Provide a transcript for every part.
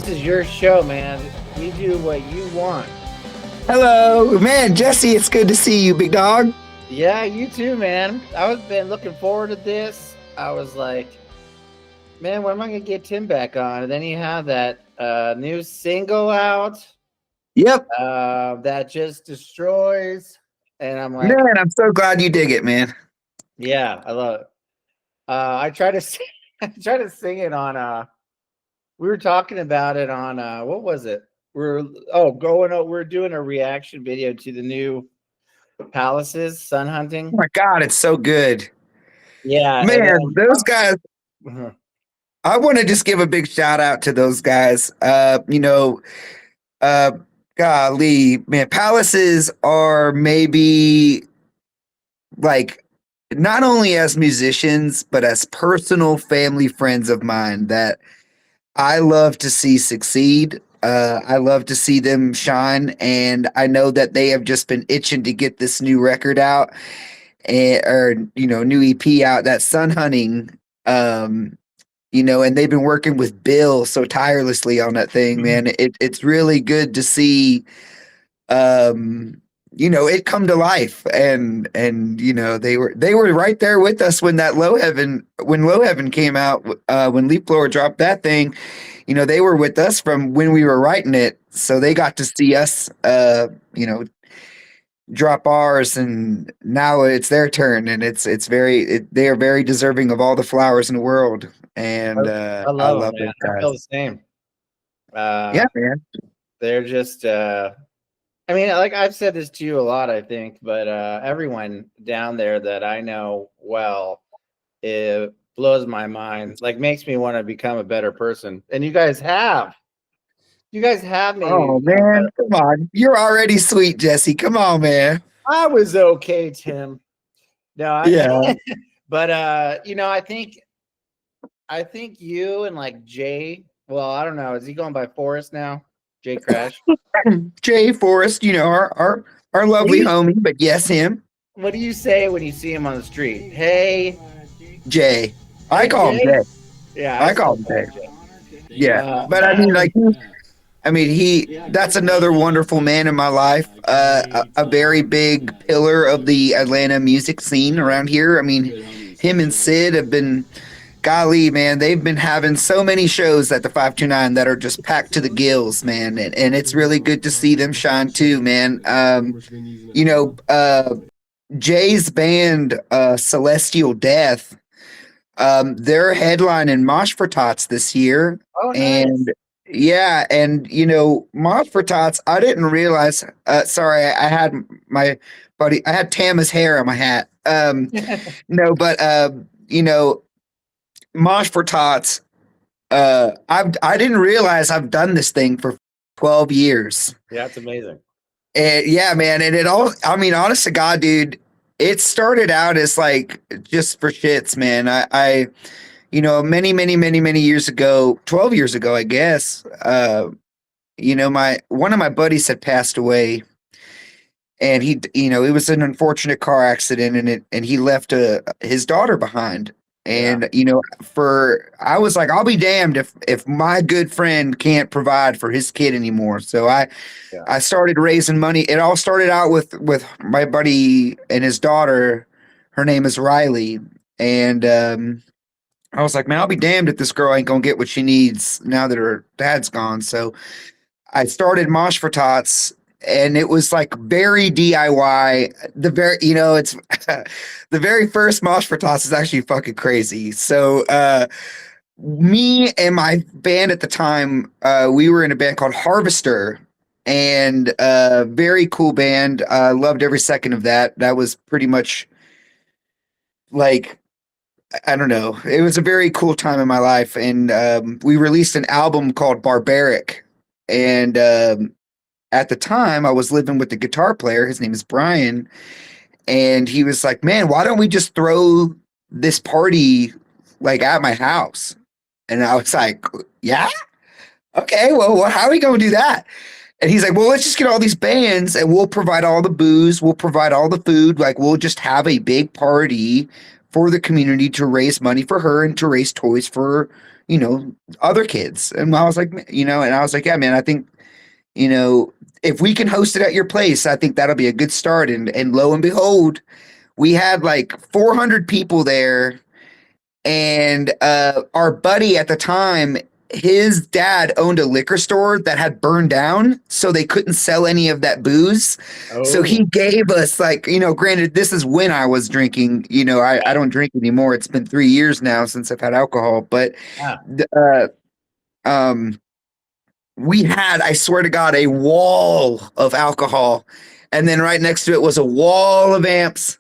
This is your show, man. We do what you want. Hello, man, Jesse. It's good to see you, big dog. Yeah, you too, man. I was been looking forward to this. I was like, man, when am I gonna get Tim back on? And then you have that new single out Yep, that just destroys. And I'm like, man. I'm so glad you dig it, man. yeah, I love it. I try to sing, I try to sing it on. We were talking about it on. What was it? We're doing a reaction video to the new Palaces Sun Oh Hunting. my God, it's so good, Yeah, and man. Those guys. then I want to just give a big shout out to those guys. Uh, golly, man, Palaces are maybe like not only as musicians but as personal family friends of mine that I love to see succeed. I love to see them shine, and I know that they have just been itching to get this new record out, or new EP out. That Sun Hunting, and they've been working with Bill so tirelessly on that thing, man. It's really good to see, it come to life, and they were right there with us when Low Heaven came out, when Leaf Blower dropped that thing. They were with us from when we were writing it, so they got to see us, drop ours, and now it's their turn, and they are very deserving of all the flowers in the world, and I I love them, love those man. I feel guys. the same. Yeah, Uh, man. they're just. I mean, like I've said this to you a lot, I think, but everyone down there that I know well, it blows my mind. Like, makes me want to become a better person. And you guys have. You guys have made me Oh become a man, better come person. on. You're already sweet, Jesse. Come on, man. I was okay, Tim. No, Yeah. but I think you and like Jay. Well, I don't know. Is he going by Forrest now? Jay Crash. Jay Forrest, our What do lovely you homie, but yes, him. What do you say when you see him on the street? Hey, Jay. I hey, call him Jay. Jay. Yeah, I I call still him call Jay. him Jay. Yeah. But I mean, like, that's another wonderful man in my life. A very big pillar of the Atlanta music scene around here. I mean, him and Sid have been, golly, man, they've been having so many shows at the 529 that are just packed to the gills, man. And it's really good to see them shine too, man. You know, uh, Jay's band, Celestial Death, they're headlining Mosh for Tots this year. Oh, nice. And yeah, and Mosh for Tots, I didn't realize, sorry, I had my buddy, I had Tama's hair on my hat. No, but Mosh for Tots, I didn't realize I've done this thing for 12 years. Yeah, it's amazing. And yeah, man, and it all, I mean, honest to God, dude, it started out as like just for shits, man. Many, many, many, many years ago, 12 years ago, I guess, my one of my buddies had passed away, and it was an unfortunate car accident, and he left his daughter behind. Yeah. And I was like, I'll be damned if my good friend can't provide for his kid anymore. So Yeah. I started raising money. It all started out with my buddy and his daughter. Her name is Riley, and I was like, man, I'll be damned if this girl ain't gonna get what she needs now that her dad's gone. So I started Mosh for Tots, and it was like very DIY. It's the very first Mosh for Tots is actually fucking crazy. So me and my band at the time, we were in a band called Harvester, and very cool band. I loved every second of that. That was pretty much like, I don't know. It was a very cool time in my life, and we released an album called Barbaric. And at the time, I was living with the guitar player. His name is Brian, and he was like, "Man, why don't we just throw this party like at my house?" And I was like, "Yeah, okay. Well, how are we gonna do that?" And he's like, "Well, let's just get all these bands, and we'll provide all the booze, we'll provide all the food. Like, we'll just have a big party for the community to raise money for her and to raise toys for other kids. And I was like, yeah, man, I think, if we can host it at your place, I think that'll be a good start. And lo and behold, we had like 400 people there. And our buddy at the time, his dad owned a liquor store that had burned down, so they couldn't sell any of that booze. So he Oh, gave us, like, granted, this is when I was drinking. I don't drink anymore. It's been 3 years now since I've had alcohol, but yeah. uh, um, we had, I swear to God, a wall of alcohol, and then right next to it was a wall of amps.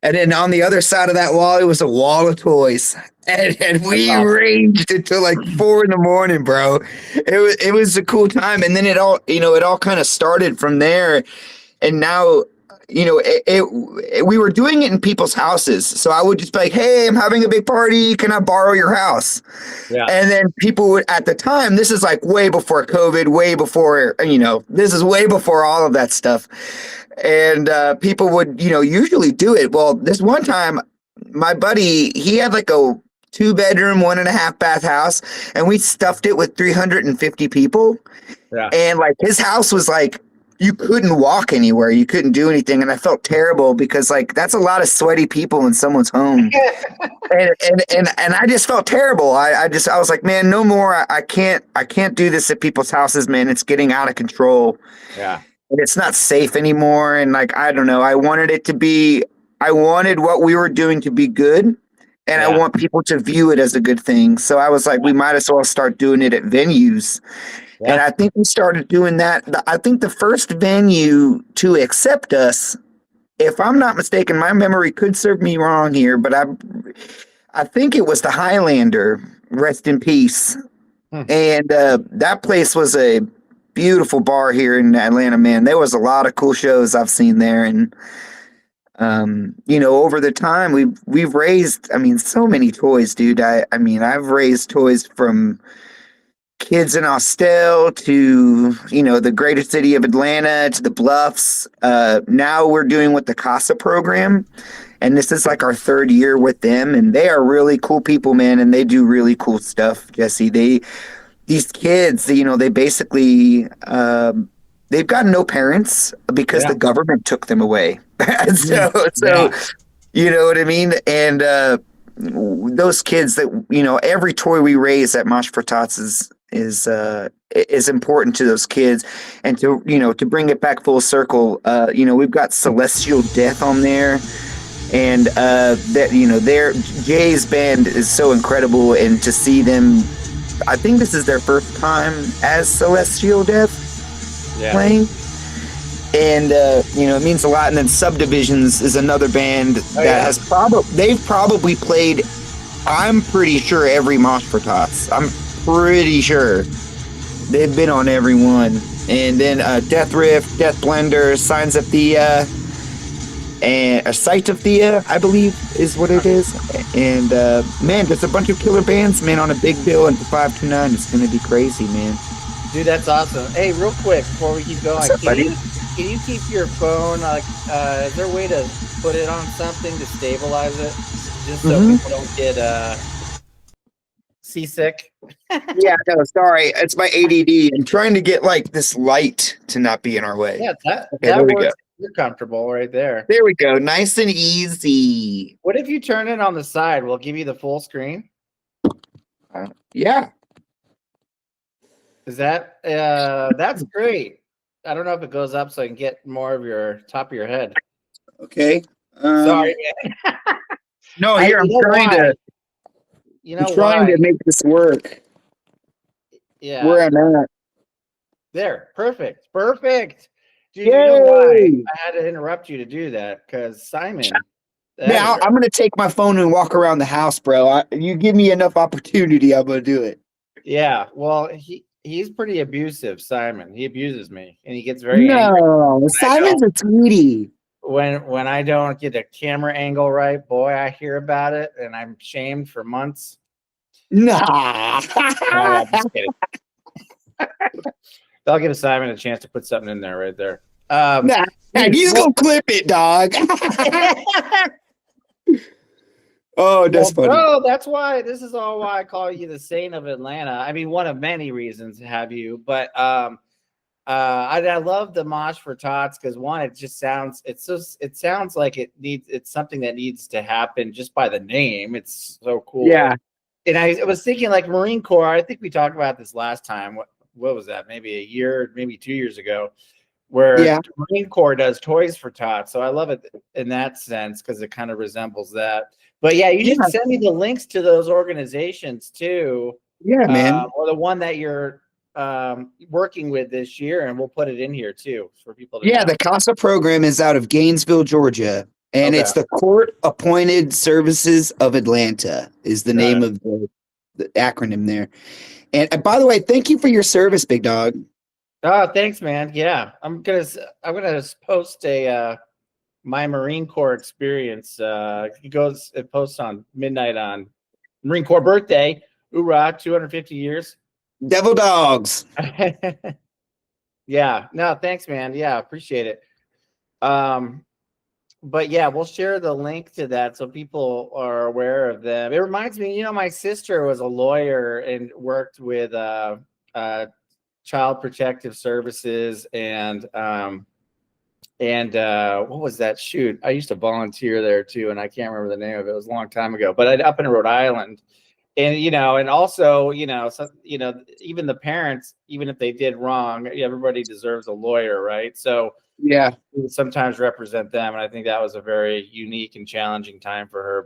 And then on the other side of that wall, it was a wall of toys. And That's we awesome. raged until like 4 a.m, bro. It was a cool time. And then it all kind of started from there. And now, we were doing it in people's houses. So I would just be like, hey, I'm having a big party. Can I borrow your house? Yeah. And then people would, at the time, this is like way before COVID, way before, this is way before all of that stuff. And people would, usually do it. Well, this one time, my buddy, he had like a 2-bedroom, 1.5-bath house, and we stuffed it with 350 people. Yeah. And like his house was like, you couldn't walk anywhere, you couldn't do anything. And I felt terrible because like that's a lot of sweaty people in someone's home. And I just felt terrible. I was like, man, no more. I can't do this at people's houses, man. It's getting out of control. Yeah. And it's not safe anymore. And like, I don't know. I wanted what we were doing to be good. And I Yeah. want people to view it as a good thing. So I was like, we might as well start doing it at venues. And Yeah. I think we started doing that. I think the first venue to accept us, if I'm not mistaken, my memory could serve me wrong here, but I think it was the Highlander, rest in peace. Hmm. And that place was a beautiful bar here in Atlanta, man. There was a lot of cool shows I've seen there. And over the time we've raised, I mean, so many toys, dude. I've raised toys from kids in Austell to, the greater city of Atlanta to the Bluffs. Now we're doing with the CASA program, and this is like our 3rd year with them, and they are really cool people, man, and they do really cool stuff, Jesse. These kids, they basically, they've got no parents because Yeah. the government took them away. so, Yeah. you know what I mean? And those kids that, every toy we raise at Mosh for Tots is important to those kids. And to bring it back full circle, we've got Celestial Death on there. And their Jay's band is so incredible, and to see them, I think this is their first time as Celestial Death playing. And it means a lot. And then Subdivisions is another band has they've probably played, I'm pretty sure, every Mosh for Tots. I'm pretty sure they've been on every one. And then Death Riff, Death Blender, Signs of Thea, and A Sight of Thea, I believe is what it is. And man, there's a bunch of killer bands, man, on a big bill at the 529. It's gonna be crazy, man. Dude, that's awesome. Hey, real quick before we keep going, What's up, buddy? can you keep your phone like? Is there a way to put it on something to stabilize it, just so people don't get seasick? Yeah, no, sorry. It's my ADD. I'm trying to get like this light to not be in our way. Yeah, that there we works. go. You're comfortable right there. There we go. Nice and easy. What if you turn it on the side? Will it give you the full screen? Yeah. Is that that's great. I don't know if it goes up so I can get more of your top of your head. Okay. Sorry, man. No, here I'm trying to. I'm trying to make this work. Yeah. Where I'm at. There. Perfect. Dude, Yay! you know why I had to interrupt you to do that? Because Simon. Now I'm gonna take my phone and walk around the house, bro. You give me enough opportunity, I'm gonna do it. Yeah. Well, he's pretty abusive, Simon. He abuses me, and he gets very angry. No, Simon's a sweetie. When I don't get a camera angle right, boy, I hear about it, and I'm shamed for months. Nah. No, just kidding. I'll give Simon a chance to put something in there right there. Nah, he's gonna clip it, dog. Oh, Well, that's funny. bro, that's why this is all why I call you the Saint of Atlanta. I mean, one of many reasons to have you, but I love the Mosh for Tots because one, it just sounds it sounds like it's something that needs to happen just by the name. It's so cool. Yeah, And I was thinking like Marine Corps. I think we talked about this last time. What was that? Maybe a year, maybe 2 years ago, where yeah, Marine Corps does toys for tots. So I love it in that sense because it kind of resembles that. But yeah, you should yeah, send me the links to those organizations too, yeah, man. or the one that you're working with this year, and we'll put it in here too for people to Yeah, know. the CASA program is out of Gainesville, Georgia, and Okay, it's the Court Appointed Services of Atlanta is the got name it. of the acronym there. And by the way, thank you for your service, big dog. Oh, thanks, man. Yeah, I'm gonna post a my Marine Corps experience. It posts on midnight on Marine Corps birthday. Hoorah, 250 years. Devil dogs. Yeah, no, thanks, man. Yeah, appreciate it. Um, but yeah, we'll share the link to that so people are aware of them. It reminds me, my sister was a lawyer and worked with uh, Child Protective Services and what was that? Shoot, I used to volunteer there too, and I can't remember the name of it. It was a long time ago, but up in Rhode Island, and also, even the parents, even if they did wrong, everybody deserves a lawyer, right? So Yeah. we would sometimes represent them, and I think that was a very unique and challenging time for her.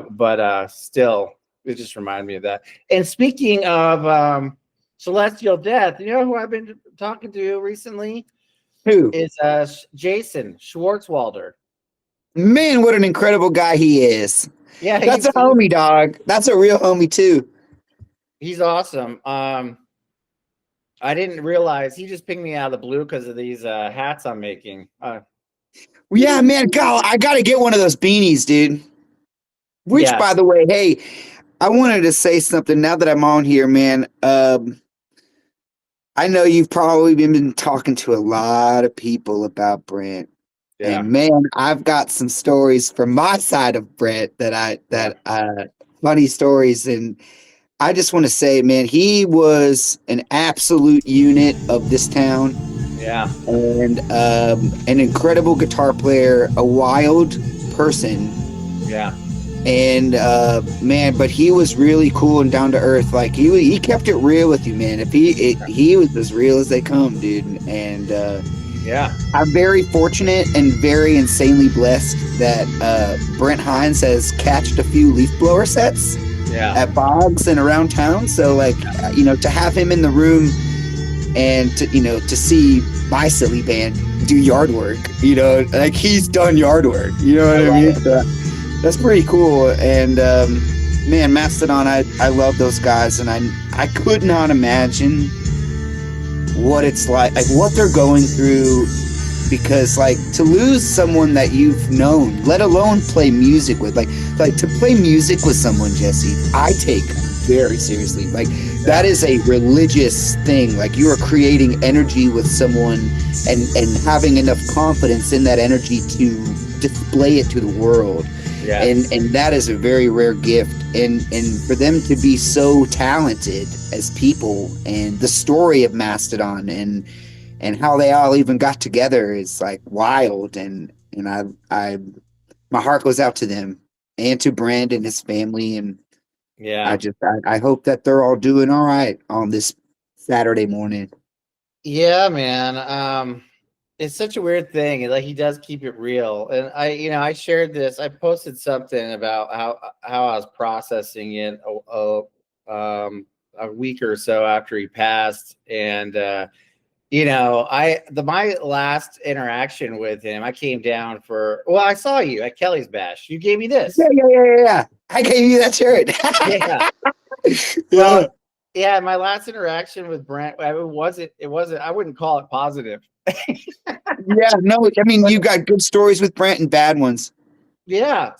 But still, it just reminded me of that. And speaking of celestial death, you know who I've been talking to recently? Who? Is Jason Schwartzwalder. Man, what an incredible guy he is. Yeah, That's he's a homie, dog. That's a real homie too. he's awesome. I didn't realize he just pinged me out of the blue because of these hats I'm making. Well, yeah, man, God, I gotta get one of those beanies, dude. Which, by Yes, the way, hey, I wanted to say something now that I'm on here, man. I know you've probably been talking to a lot of people about Brent. yeah, And man, I've got some stories from my side of Brent yeah, funny stories. And I just want to say, man, he was an absolute unit of this town yeah, and an incredible guitar player, a wild person. yeah, And man, but he was really cool and down to earth. Like he kept it real with you, man. He was as real as they come, dude. And yeah, I'm very fortunate and very insanely blessed that Brent Hines has catched a few leaf blower sets yeah, at bogs and around town. So like to have him in the room and to see my silly band do yard work, like he's done yard work. You know I what I love mean? it. So that's pretty cool. And man, Mastodon, I love those guys, and I could not imagine what it's like what they're going through, because like to lose someone that you've known, let alone play music with, like to play music with someone, Jesse, I take very seriously. Like that is a religious thing. Like you are creating energy with someone and having enough confidence in that energy to display it to the world. Yeah, And that is a very rare gift, and for them to be so talented as people, and the story of Mastodon and how they all even got together is like wild, and I my heart goes out to them and to Brand and his family, and yeah, I hope that they're all doing all right on this Saturday morning. yeah, man. It's such a weird thing. Like he does keep it real, and I shared this. I posted something about how I was processing it a week or so after he passed, and my last interaction with him, I came down I saw you at Kelly's Bash. You gave me Yeah, this. yeah, yeah, yeah, yeah. I gave you that shirt. Yeah. Yeah. Well, yeah, my last interaction with Brent, it wasn't, I wouldn't call it positive. Yeah, no, I mean, But you got good stories with Brent and bad ones. yeah,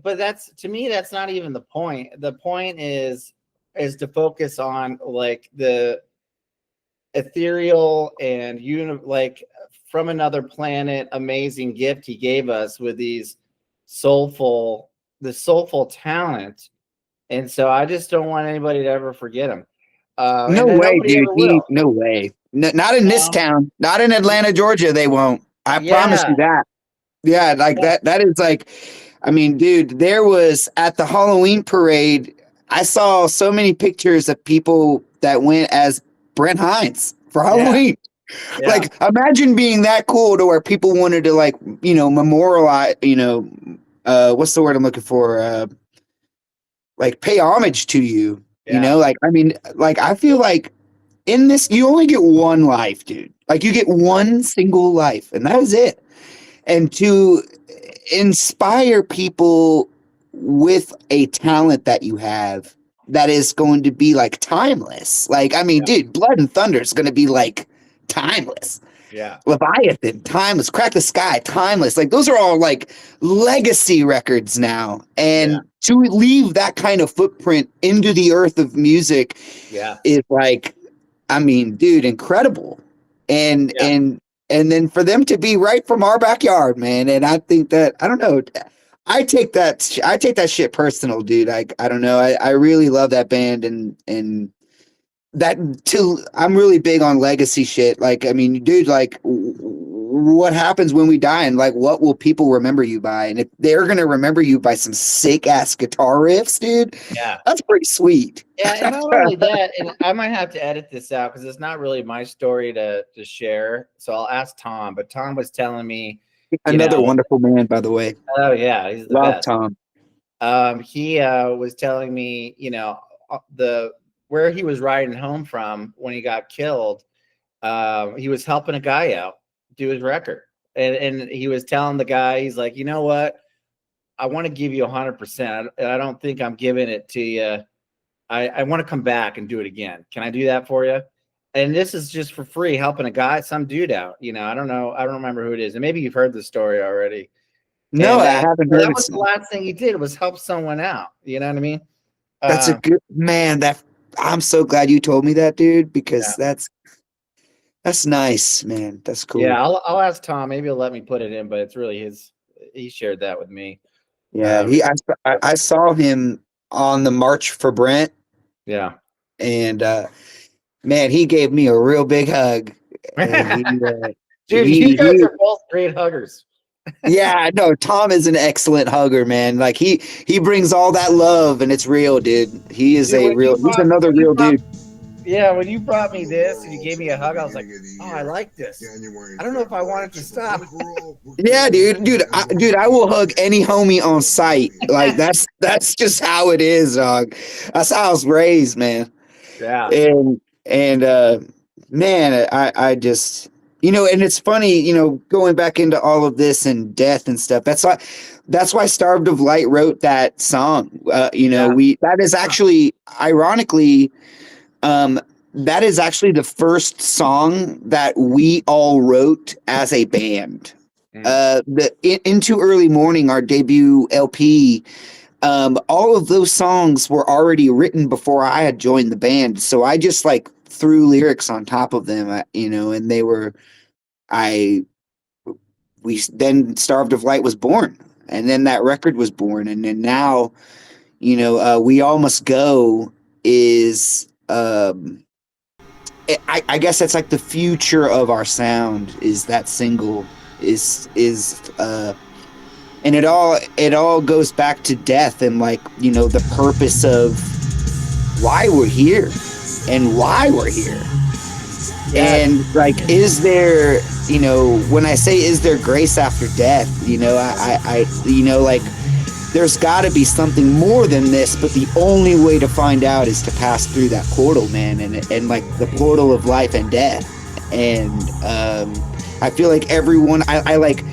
but that's to me, that's not even the point. The point is to focus on like the ethereal and like from another planet amazing gift he gave us with these soulful, the soulful talent, and so I just don't want anybody to ever forget him. No And then way, nobody dude. ever will. No way. Not in this No. town. Not in Atlanta, Georgia. They won't. I promise you Yeah. that. Yeah, like Yeah. that. That is like, I mean, dude, there was at the Halloween parade, I saw so many pictures of people that went as Brent Hinds for Yeah. Halloween. Yeah. Like, imagine being that cool to where people wanted to, like, memorialize, what's the word I'm looking for? Like, pay homage to you, Yeah. Like, I mean, like, I feel like in this, you only get one life, dude. Like, you get one single life, and that is it. And to inspire people with a talent that you have that is going to be like timeless. Like, I mean, Yeah. dude, Blood and Thunder is going to be like timeless. Yeah. Leviathan, timeless. Crack the Sky, timeless. Like, those are all like legacy records now. Yeah. And to leave that kind of footprint into the earth of music Yeah. is like, I mean, dude, incredible. And Yeah. and and then for them to be right from our backyard, man. And I think that I don't know. I take that shit personal, dude. I don't know. I really love that band and that too. I'm really big on legacy shit. Like, I mean, dude, like what happens when we die and like what will people remember you by? And if they're gonna remember you by some sick ass guitar riffs, dude, Yeah. that's pretty sweet. Yeah, and not only that, and I might have to edit this out because it's not really my story to share. So I'll ask Tom. But Tom was telling me, you Another know, wonderful man, by the way. oh yeah, he's the Love best. Tom. He was telling me, the where he was riding home from when he got killed. He was helping a guy out do his record, and he was telling the guy, he's like, you know what, I want to give you 100%. I don't think I'm giving it to you. I want to come back and do it again. Can I do that for you? And this is just for free, helping a guy, some dude out. I don't know. I don't remember who it is. And maybe you've heard the story already. No, And I haven't but heard that it. was the last thing he did was help someone out. You know what I mean? That's a Uh, good man. That I'm so glad you told me that, dude, yeah, because that's nice, man. That's yeah. cool. I'll ask Tom. Maybe he'll let me put it in, but it's really his. He shared that with me. Yeah, I saw him on the March for Brent, Yeah. and man, he gave me a real big hug, and Dude, you guys he are both great huggers. yeah, no, Tom is an excellent hugger, man. Like he brings all that love, and it's real, dude. He is Dude, he's another real dude. yeah, when you brought me this and you gave me a hug, I was like, oh, I like this. I don't know if I want it to stop. Yeah, dude, I will hug any homie on sight. Like that's just how it is, dog. That's how I was raised, man. Yeah. And man, I just and it's funny, going back into all of this and death and stuff. That's why Starved of Light wrote that song. Yeah. We that is actually ironically um that is actually the first song that we all wrote as a band. Mm. Into Early Morning, our debut LP, all of those songs were already written before I had joined the band. So I just like threw lyrics on top of them, and they were, I, we then Starved of Light was born, and then that record was born. And then now, We All Must Go is, I guess that's like the future of our sound is that single and it all goes back to death and like the purpose of why we're here and why we're here. Yeah. And like, is there, when I say is there grace after death, I like there's got to be something more than this, but the only way to find out is to pass through that portal, man, and like the portal of life and death. And I feel like everyone, I like,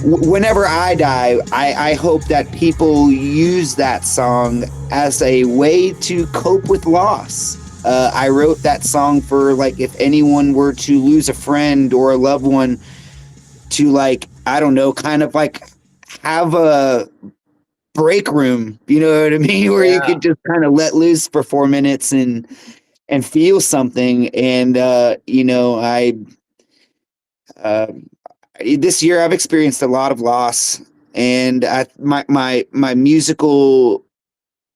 whenever I die, I hope that people use that song as a way to cope with loss. I wrote that song for like if anyone were to lose a friend or a loved one, to like, I don't know, kind of like have a break room, you know what I mean, where you Yeah. could just kind of let loose for 4 minutes and feel something. And I this year I've experienced a lot of loss, and my musical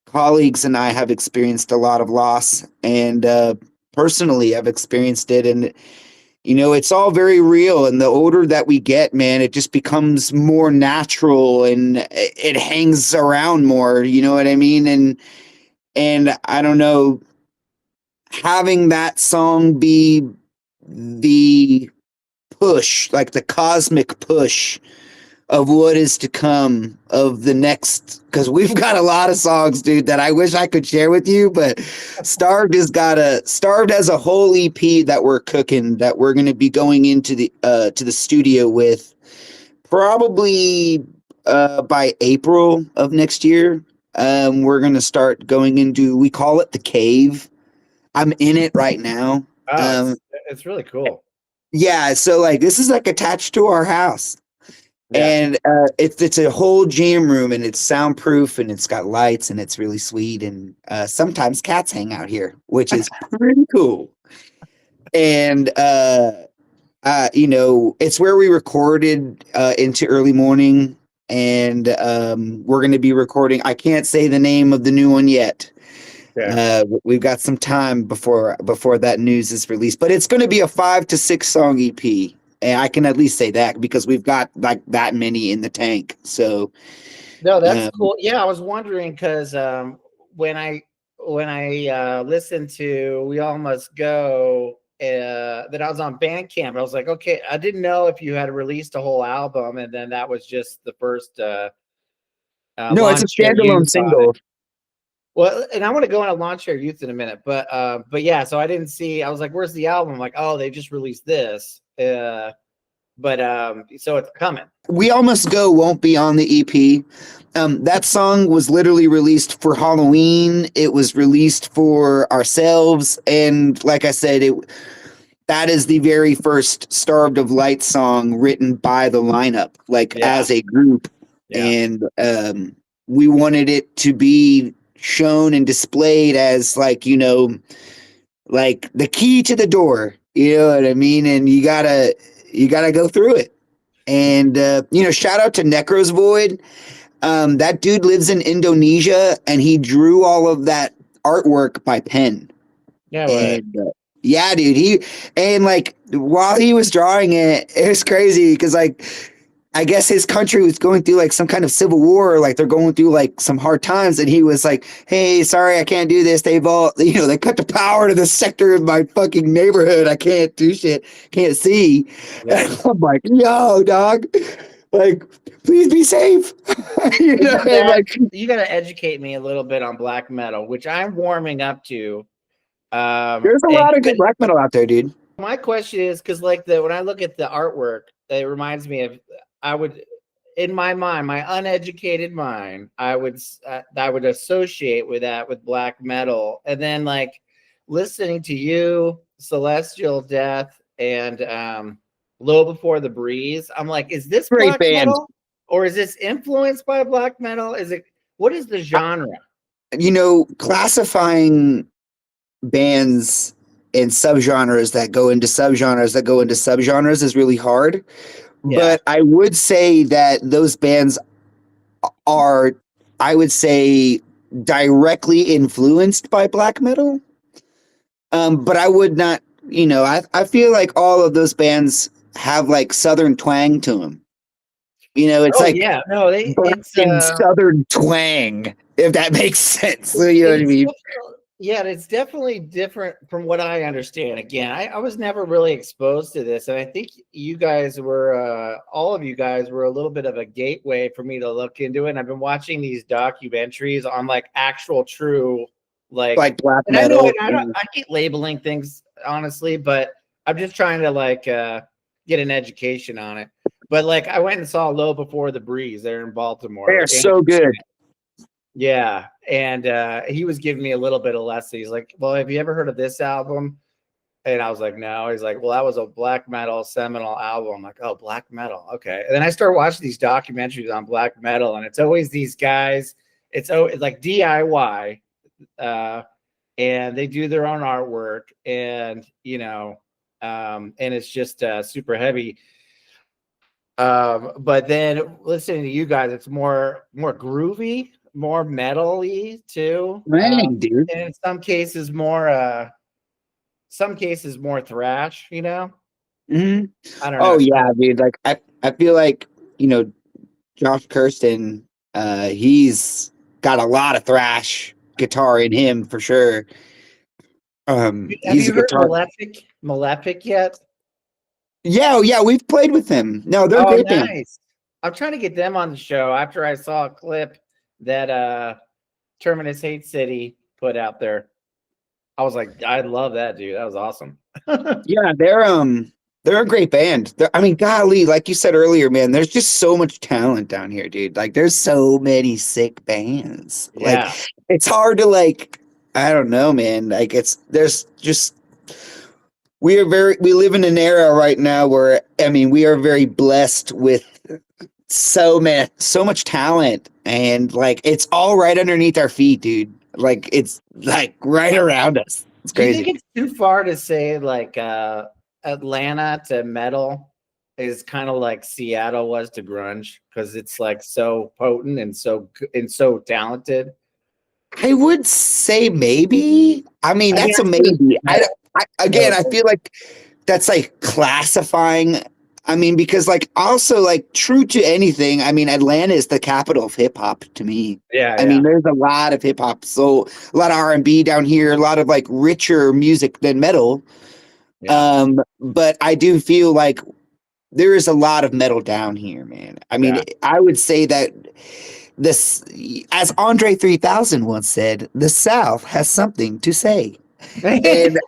colleagues and I have experienced a lot of loss, and personally, I've experienced it, and it's all very real. And the older that we get, man, it just becomes more natural, and it hangs around more. You know what I mean? And I don't know, having that song be the push, like the cosmic push of what is to come of the next, because we've got a lot of songs, dude, that I wish I could share with you, but Starved has a whole EP that we're cooking, that we're going to be going into the studio with probably by April of next year. We're going to start going into, we call it the cave. I'm in it right now. Oh, um it's really cool. yeah, so like this is like attached to our house. Yeah. And it's a whole jam room, and it's soundproof, and it's got lights, and it's really sweet. And sometimes cats hang out here, which is pretty cool. And it's where we recorded into early morning, and we're going to be recording. I can't say the name of the new one yet. Yeah. We've got some time before that news is released, but it's going to be a 5 to 6 song EP. And I can at least say that because we've got like that many in the tank. So No, that's um, cool. Yeah, I was wondering because when I listened to "We All Must Go," that I was on Bandcamp. I was like, okay, I didn't know if you had released a whole album, and then that was just the first no, it's a Lawn Chair standalone Youth on it. single. Well, and I want to go into Lawn Chair Youth in a minute, but yeah, so I didn't see. I was like, "Where's the album?" I'm like, "Oh, they just released this." But so it's coming. We All Must Go won't be on the EP. That song was literally released for Halloween. It was released for ourselves, and like I said, that is the very first Starved of Light song written by the lineup, like Yeah, as a group. yeah, And we wanted it to be shown and displayed as like the key to the door. You know what I mean? And you gotta go through it. And shout out to Necro's Void. That dude lives in Indonesia, and he drew all of that artwork by pen. yeah. What? And yeah, dude, and like while he was drawing it, it was crazy because like I guess his country was going through like some kind of civil war, or like they're going through like some hard times, and he was like, "Hey, sorry, I can't do this. They cut the power to the sector of my fucking neighborhood. I can't do shit, can't see." Yeah. And I'm like, "Yo, dog, like, please be safe." Isn't And that like, you got to educate me a little bit on black metal, which I'm warming up to. there's a And lot of good black metal out there, dude. my question is because like the when I look at the artwork, it reminds me of I would in my mind, my uneducated mind, I would associate with that with black metal, and then like listening to you, Celestial Death, and Low Before the Breeze. I'm like, is this Great black band. metal or is this influenced by black metal? Is it what is the genre? Classifying bands and subgenres that go into subgenres that go into subgenres is really hard. Yeah. But I would say that those bands are, I would say, directly influenced by black metal. But I would not, I feel like all of those bands have like southern twang to them. It's Oh like yeah. No, it's in southern twang, if that makes sense. You know what I it's mean? yeah, it's definitely different from what I understand. Again, I was never really exposed to this, and I think you guys were, all of you guys were a little bit of a gateway for me to look into it. And I've been watching these documentaries on like actual true, like, Like black and I know metal. I don't, I hate labeling things honestly, but I'm just trying to like get an education on it. But like, I went and saw Low Before the Breeze there in They're Baltimore, and so good. yeah, and he was giving me a little bit of lesson. He's like, "Well, have you ever heard of this album?" And I was like, "No." He's like, "Well, that was a black metal seminal album." I'm like, "Oh, black metal, okay." And then I start watching these documentaries on black metal, and it's always these guys. It's always like DIY, uh, and they do their own artwork, and and it's just super heavy. But then listening to you guys, it's more groovy, more metal-y too. Dang, dude. And in some cases more thrash, you know? Hmm. I don't know. Oh It's yeah, dude. Like I feel like, Josh Kirsten, he's got a lot of thrash guitar in him for sure. have He's you a heard guitar. Malefic yet? Yeah, oh, yeah, we've played with him. No, they're a Oh, great band. nice. I'm trying to get them on the show after I saw a clip that Terminus Hate City put out there. I was like, I love that, dude. That was awesome. Yeah, they're a great band. I mean, golly, like you said earlier, man, there's just so much talent down here, dude. Like there's so many sick bands. Like Yeah. it's hard to like I don't know, man. Like there's just we live in an era right now where I mean, we are very blessed with so much talent and like it's all right underneath our feet, dude. Like it's like right around us. It's Do you think crazy. it's too far to say like Atlanta to metal is kind of like Seattle was to grunge because it's like so potent and so talented? I would say maybe. I mean, I mean, that's a I see it maybe. as metal. Again, I feel like that's like classifying. I mean, because like also like true to anything. I mean, Atlanta is the capital of hip hop to me. Yeah, I yeah, mean, there's a lot of hip hop, so a lot of R&B down here, a lot of like richer music than metal. yeah. But I do feel like there is a lot of metal down here, man. I mean, Yeah. I would say that this, as Andre 3000 once said, the South has something to say. And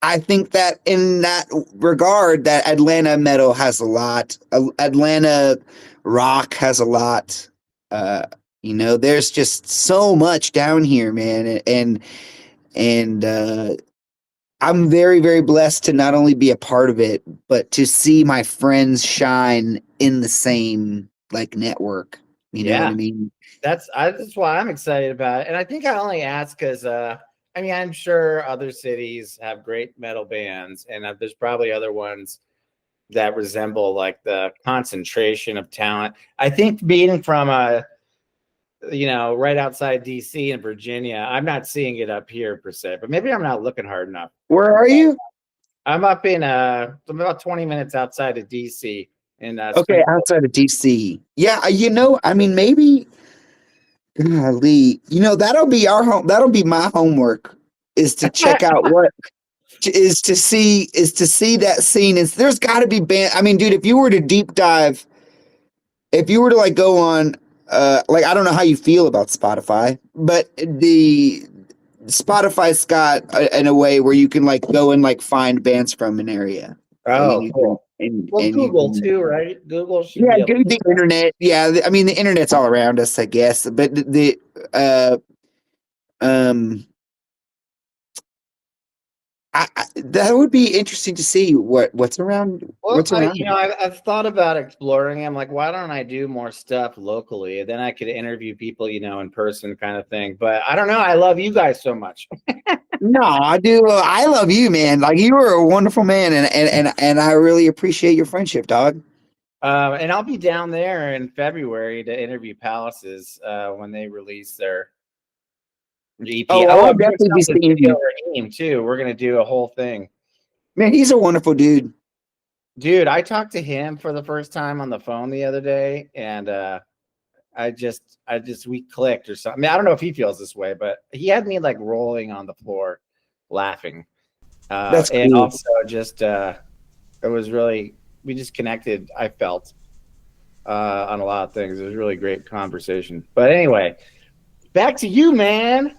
I think that in that regard, that Atlanta metal has a lot. Atlanta rock has a lot. Uh, there's just so much down here, man, and I'm very, very blessed to not only be a part of it, but to see my friends shine in the same like network. You know what I Yeah, mean? that's why I'm excited about it. And I think I only ask because I mean I'm sure other cities have great metal bands, and there's probably other ones that resemble like the concentration of talent. I think being from right outside DC in Virginia, I'm not seeing it up here per se, but maybe I'm not looking hard enough. Where are you? I'm up in I'm about 20 minutes outside of DC in Okay, Springfield. outside of DC. Yeah, I mean, maybe, golly, that'll be my homework is to check out what is to see that scene. There's got to be band. I mean, dude, if you were to deep dive, if you were to like go on, like I don't know how you feel about Spotify, but the Spotify's got in a way where you can like go and like find bands from an area, and Oh, you can cool. Well, and you Google can. too, right? Google should Yeah, be able dude, the internet. Yeah, I mean the internet's all around us, I guess. But uh um that would be interesting to see Well, what's around. I've thought about exploring. I'm like, why don't I do more stuff locally? And then I could interview people, in person kind of thing. But I don't know. I love you guys so much. No, I do. I love you, man. Like you are a wonderful man, and I really appreciate your friendship, dog. And I'll be down there in February to interview Palaces when they release their EP. Oh, Oh, I'll I'm doing definitely be something with seeing Video you, Raheem too. We're gonna do a whole thing. man. He's a wonderful dude. Dude, I talked to him for the first time on the phone the other day, and we clicked or something. I mean, I don't know if he feels this way, but he had me like rolling on the floor, laughing, That's and cool. also just it was really we just connected. I felt on a lot of things. It was a really great conversation. But anyway, back to you, man.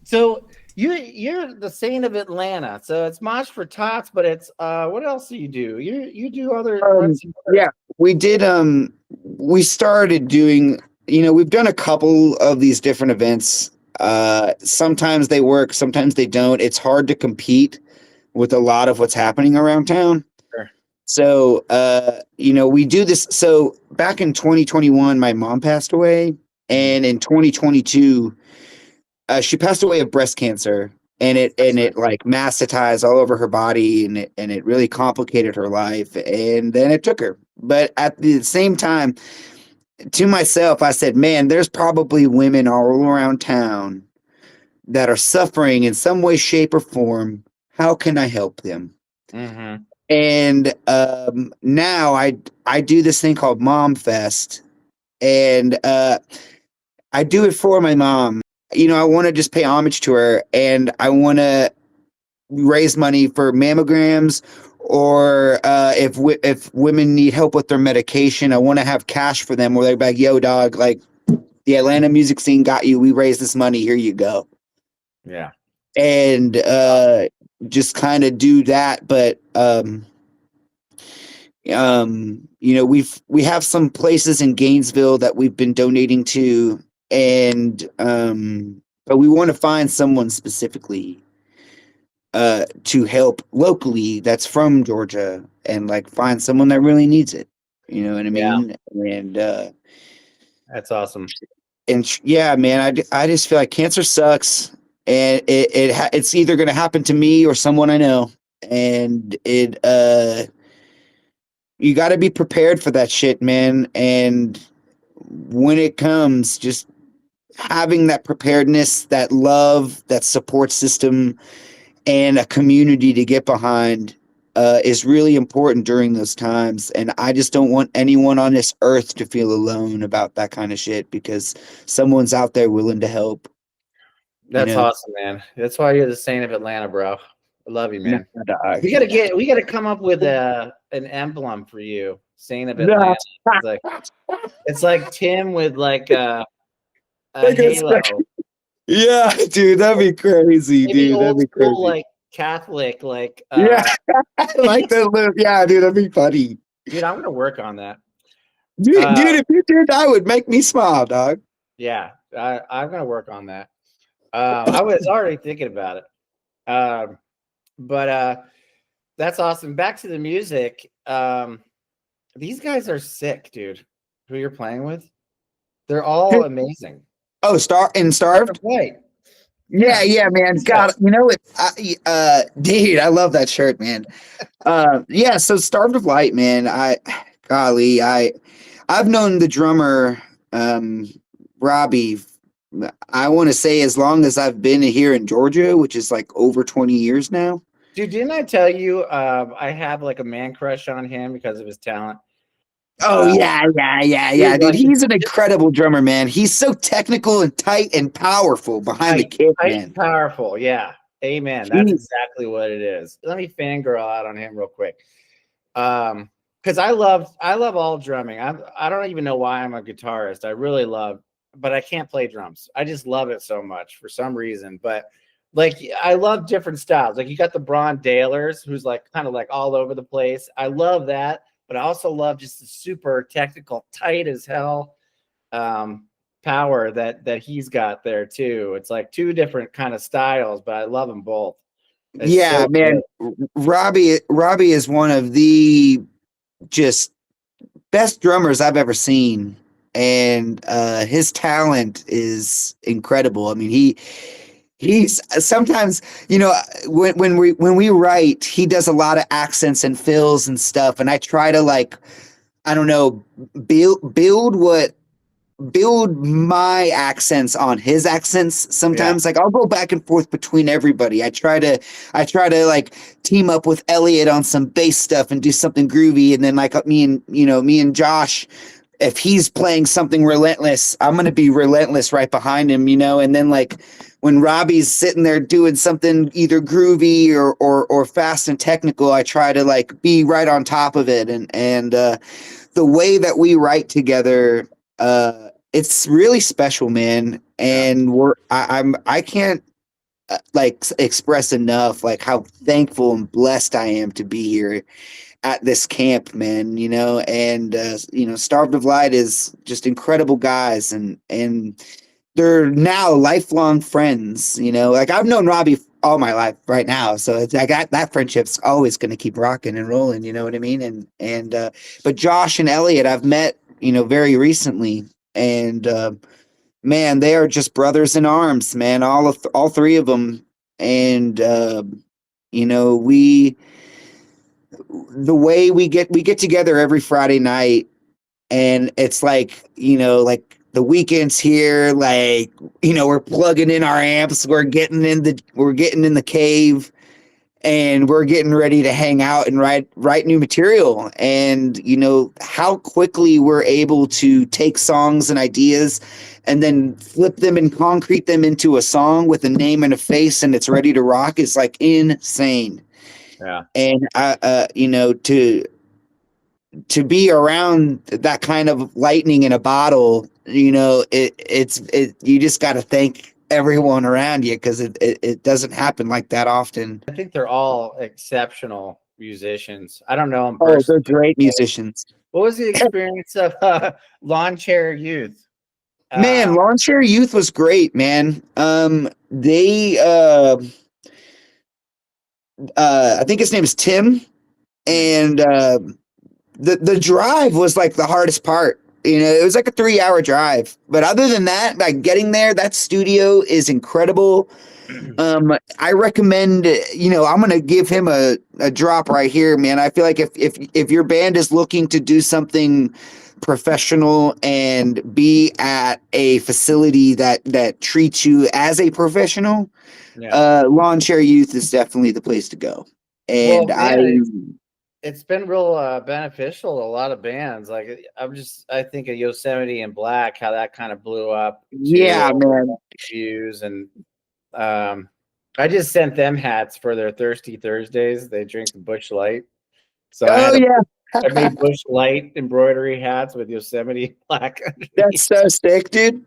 So you're the saint of Atlanta. So it's Mosh for Tots, but it's what else do you do? You do other what's Yeah, we did. We started doing. We've done a couple of these different events. Sometimes they work, sometimes they don't. It's hard to compete with a lot of what's happening around town. Sure. So, we do this. So back in 2021, my mom passed away, and in 2022, she passed away of breast cancer. That's it nice. like mastitized all over her body, and it really complicated her life, and then it took her. But at the same time, to myself, I said, man, there's probably women all around town that are suffering in some way, shape, or form. How can I help them? Mm-hmm. And now I do this thing called Mom Fest, and I do it for my mom. You know, I want to just pay homage to her, and I want to raise money for mammograms, or if women need help with their medication, I want to have cash for them. Where they're like, "Yo, dog, like the Atlanta music scene got you. We raised this money. Here you go." Yeah. And Awesome. just kind of do that. But you know, we have some places in Gainesville that we've been donating to, and but we want to find someone specifically to help locally that's from Georgia, and like find someone that really needs it. You know what I Yeah. mean? That's awesome. Yeah, man, I just feel like cancer sucks, and it's either going to happen to me or someone I know, and it you got to be prepared for that shit, man. And when it comes, just having that preparedness, that love, that support system, and a community to get behind is really important during those times. And I just don't want anyone on this earth to feel alone about that kind of shit, because someone's out there willing to help, you That's know? awesome, man. That's why you're the saint of Atlanta, bro. I love you, Nah, man. dog. We gotta come up with a an emblem for you, saint of Nah. Atlanta. It's like Tim with like a Take a halo, sec. Yeah, dude, that'd be crazy, maybe dude. That'd old be school crazy. like Catholic, like Yeah, I like that look. Yeah, dude, that'd be funny. dude, I'm gonna work on that. Dude, if you did, that would make me smile, dog. Yeah, I'm gonna work on that. I was already thinking about it. But that's awesome. Back to the music. These guys are sick, dude. Who you're playing with? They're all amazing. Oh, Starved starved. White. Yeah, Yeah, yeah, man. these guys. God, you know it. Dude, I love that shirt, man. Yeah. So starved of light, man. Golly, I've known the drummer, um, Robbie. I want to say as long as I've been here in Georgia, which is like over 20 years now. Dude, didn't I tell you I have like a man crush on him because of his talent? Oh Uh, yeah, yeah, yeah, yeah, dude, dude. like He's an just incredible drummer, man. He's so technical and tight and powerful behind the tight, kit, tight and man. powerful. Yeah. Amen. That's He, exactly what it is. Let me fangirl out on him real quick. Because I love all drumming. I don't even know why I'm a guitarist. I really love, but I can't play drums. I just love it so much for some reason. But like I love different styles. Like you got the Braun Dalers, who's like kind of like all over the place. I love that, but I also love just the super technical, tight as hell um power that he's got there too. It's like two different kind of styles, but I love them both. It's yeah, so good. man. Robbie is one of the just best drummers I've ever seen, and his talent is incredible. I mean, he's sometimes, you know, when we write, he does a lot of accents and fills and stuff, and I try to like, I don't know, build my accents on his accents. Yeah. Sometimes like I'll go back and forth between everybody. I try to like team up with Elliot on some bass stuff and do something groovy, and then like me and Josh, if he's playing something relentless, I'm gonna be relentless right behind him, you know. And then like when Robbie's sitting there doing something either groovy or fast and technical, I try to like be right on top of it. And the way that we write together, it's really special, man. Yeah. And I can't like express enough like how thankful and blessed I am to be here at this camp, man. You know, and you know, Starved of Light is just incredible guys, and they're now lifelong friends. You know, like I've known Robbie all my life right now, so it's I got that friendship's always going to keep rocking and rolling. You know what I mean? And but Josh and Elliot, I've met, you know, very recently, and man, they are just brothers in arms, man. All three of them. and you know, the way we get together every Friday night, and it's like, you know, like the weekends here, like, you know, we're plugging in our amps, we're getting in the cave, and we're getting ready to hang out and write new material. And you know how quickly we're able to take songs and ideas and then flip them and concrete them into a song with a name and a face, and it's ready to rock. It's like insane. Yeah. And you know, to be around that kind of lightning in a bottle, you know, you just got to thank everyone around you, because it doesn't happen like that often. I think they're all exceptional musicians. I don't know them Oh, they're personally. great musicians. What was the experience of Lawn Chair Youth? Man, Lawn Chair Youth was great, man. They I think his name is Tim, and the drive was like the hardest part. You know, it was like a 3-hour drive, but other than that, like getting there, that studio is incredible. I recommend, you know, I'm gonna give him a drop right here, man. I feel like if your band is looking to do something professional and be at a facility that treats you as a professional, Yeah. Lawn Chair Youth is definitely the place to go. Well, And man, it's been real beneficial to a lot of bands. Like I think of Yosemite and Black, how that kind of blew up yeah, to man. views, and I just sent them hats for their Thirsty Thursdays. They drink the Bush Light, so Oh yeah, I made Bush Light embroidery hats with Yosemite Black underneath. that's so sick, dude.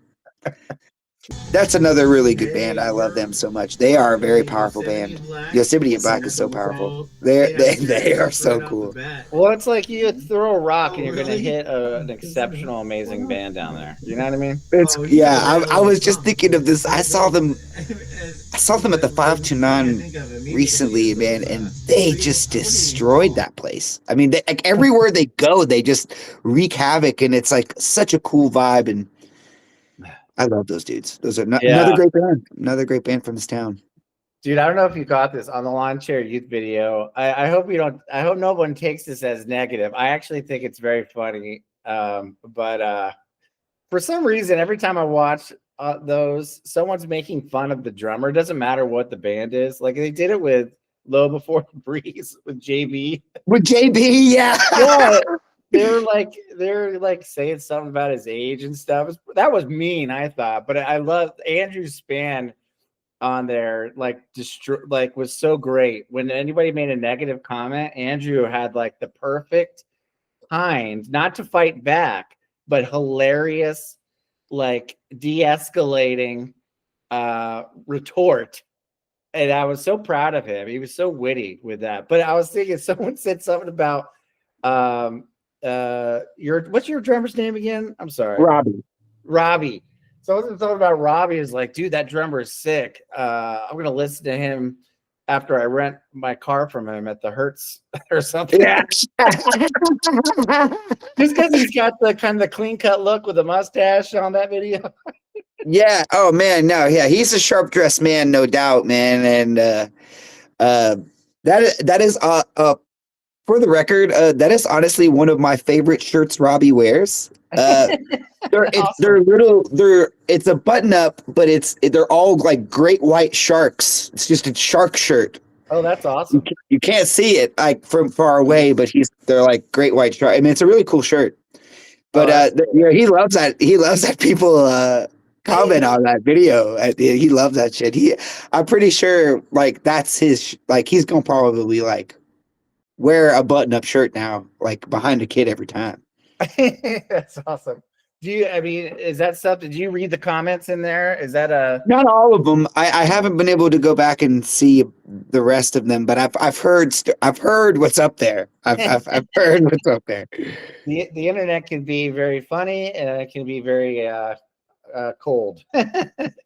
That's another really good band. I love them so much. They are a very powerful band. Yosemite and Black is so powerful. They are so cool. Well, it's like you throw a rock and you're going to hit an exceptional, amazing band down there. You know what I mean? It's yeah. I was just thinking of this. I saw them at the 529 recently, man, and they just destroyed that place. I mean, like everywhere they go, they just wreak havoc, and it's like such a cool vibe. And I love those dudes. Those are another great band. Another great band from this town. Dude, I don't know if you got this on the Lawn Chair Youth video. I hope you don't. I hope no one takes this as negative. I actually think it's very funny. But for some reason, every time I watch those, someone's making fun of the drummer. It doesn't matter what the band is. Like they did it with Low Before the Breeze with JB. With JB, yeah. Yeah. They're like saying something about his age and stuff. That was mean, I thought. But I love Andrew Span on there, like was so great. When anybody made a negative comment, Andrew had like the perfect kind, not to fight back, but hilarious, like de-escalating retort. And I was so proud of him. He was so witty with that. But I was thinking someone said something about what's your drummer's name again? I'm sorry. Robbie. So I was talking about Robbie. Is like, dude, that drummer is sick. I'm gonna listen to him after I rent my car from him at the Hertz or something. Yeah. Just because he's got the kind of the clean cut look with a mustache on that video. Yeah. Oh man, no, yeah, he's a sharp dressed man, no doubt, man. And that is for the record, that is honestly one of my favorite shirts Robbie wears. It's a button up, but they're all like great white sharks. It's just a shark shirt. Oh, that's awesome. You can't see it like from far away, but they're like great white shark. I mean, it's a really cool shirt. But he loves that. He loves that people comment on that video. He loves that shit. I'm pretty sure like that's his. Like he's gonna probably like wear a button-up shirt now, like behind a kid every time. That's awesome. Is that something? Did you read the comments in there? Is that not all of them? I haven't been able to go back and see the rest of them, but I've heard what's up there. I've heard what's up there. The internet can be very funny, and it can be very cold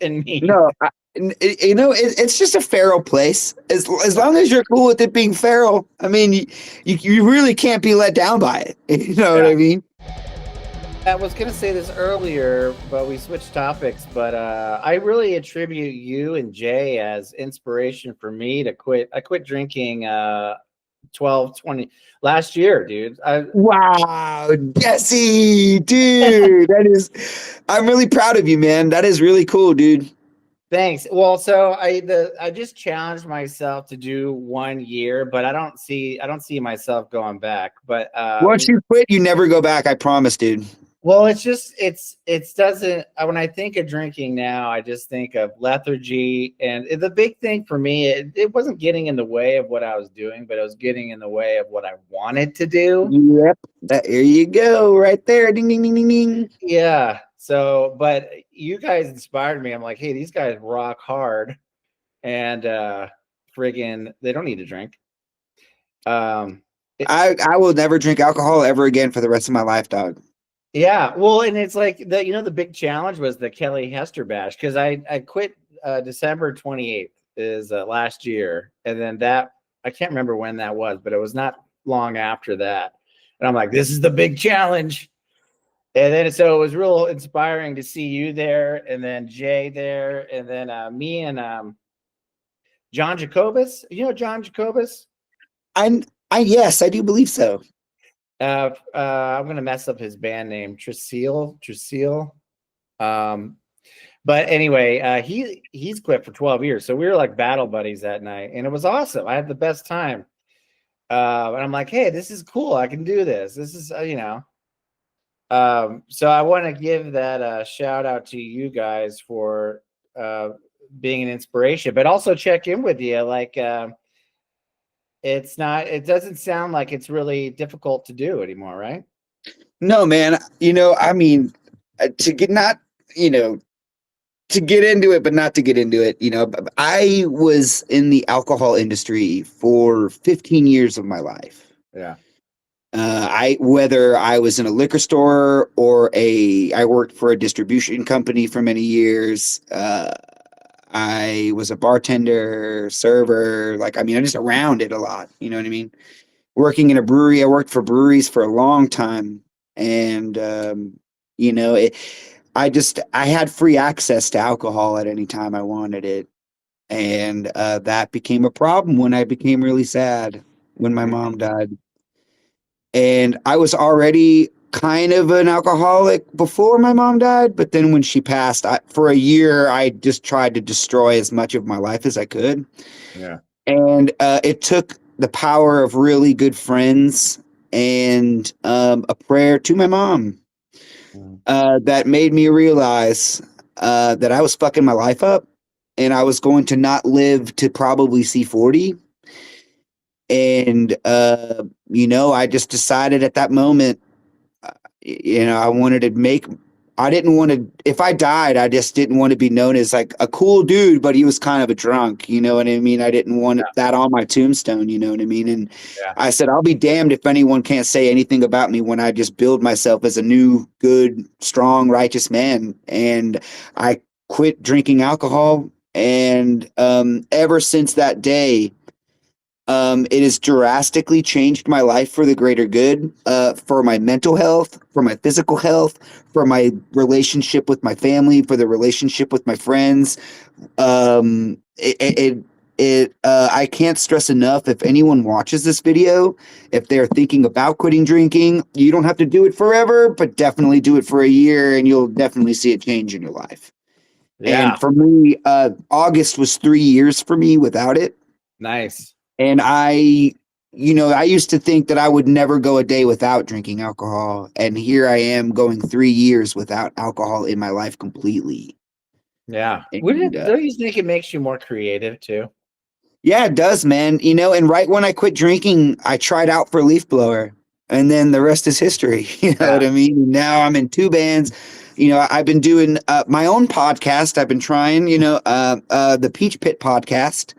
and mean. No, it's just a feral place. As long as you're cool with it being feral, I mean, you really can't be let down by it. You know what I mean? I was gonna say this earlier, but we switched topics. But I really attribute you and Jay as inspiration for me to quit. I quit drinking 12, 20 last year, dude. Wow, Jesse, dude, I'm really proud of you, man. That is really cool, dude. Thanks. Well, so I just challenged myself to do 1 year, but I don't see myself going back. But Once you quit, you never go back. I promise, dude. well, it's doesn't when I think of drinking now, I just think of lethargy, and the big thing for me, it wasn't getting in the way of what I was doing, but it was getting in the way of what I wanted to do. Yep. There you go, right there. Ding, ding, ding, ding, ding. Yeah. So, but you guys inspired me. I'm like, hey, these guys rock hard, and friggin', they don't need to drink. Um, it, I will never drink alcohol ever again for the rest of my life, dog. yeah. Well, and it's like the big challenge was the Kelly Hester bash because I quit December 28th is last year, and then that I can't remember when that was, but it was not long after that. And I'm like, this is the big challenge. And then so it was real inspiring to see you there, and then Jay there, and then me and John Jacobus. You know John Jacobus? I yes, I do believe so. I'm gonna mess up his band name, Tracile. Um, but anyway, he's quit for 12 years, so we were like battle buddies that night, and it was awesome. I had the best time. And I'm like, hey, this is cool. I can do this. This is so I want to give that shout out to you guys for being an inspiration, but also check in with you. Like, it doesn't sound like it's really difficult to do anymore, right? No, man. I mean, to get not, to get into it, but not to get into it. I was in the alcohol industry for 15 years of my life. Yeah. Whether I was in a liquor store or I worked for a distribution company for many years. I was a bartender, server. Like, I mean, I just around it a lot. You know what I mean? Working in a brewery, I worked for breweries for a long time, and you know, it, I had free access to alcohol at any time I wanted it, and that became a problem when I became really sad when my mom died. And I was already kind of an alcoholic before my mom died, but then when she passed, for a year, I just tried to destroy as much of my life as I could. Yeah. And it took the power of really good friends and a prayer to my mom that made me realize that I was fucking my life up and I was going to not live to probably see 40. And, I just decided at that moment, I wanted to I didn't want to, if I died, I just didn't want to be known as like a cool dude, but he was kind of a drunk, you know what I mean? I didn't want that on my tombstone, you know what I mean? And Yeah. I said, I'll be damned if anyone can't say anything about me when I just build myself as a new, good, strong, righteous man. And I quit drinking alcohol. And ever since that day, it has drastically changed my life for the greater good, for my mental health, for my physical health, for my relationship with my family, for the relationship with my friends. I can't stress enough. If anyone watches this video, if they're thinking about quitting drinking, you don't have to do it forever, but definitely do it for a year, and you'll definitely see a change in your life. Yeah. And for me, August was 3 years for me without it. Nice. And I used to think that I would never go a day without drinking alcohol. And here I am going 3 years without alcohol in my life completely. Yeah. And, Don't you think it makes you more creative too? yeah, it does, man. And right when I quit drinking, I tried out for Leaf Blower. And then the rest is history. You know what I mean? Now I'm in two bands. I've been doing my own podcast. I've been trying, the Peach Pit podcast.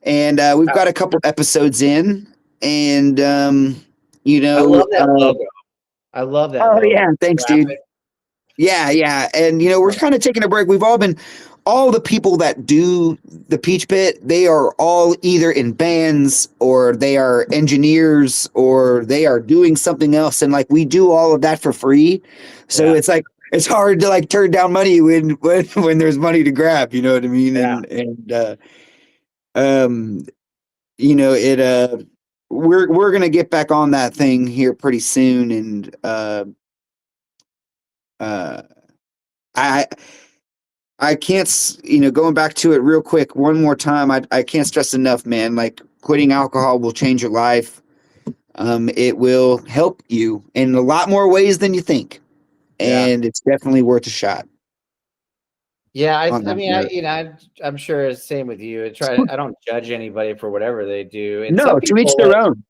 And we've got a couple episodes in, and I love that logo. I love that oh logo. yeah, thanks, dude. Graphic. Yeah, and we're kind of taking a break. We've all been all the people that do the Peach Pit, they are all either in bands or they are engineers or they are doing something else. And like we do all of that for free. So Yeah. it's like it's hard to like turn down money when there's money to grab, you know what I mean? Yeah. And um you know, we're gonna get back on that thing here pretty soon and uh I I can't, you know, going back to it real quick one more time. I can't stress enough, man. Like quitting alcohol will change your life. It will help you in a lot more ways than you think, Yeah. and it's definitely worth a shot Yeah, on I that mean, note. I'm sure it's the same with you. I don't judge anybody for whatever they do, and some No, to each people, their own.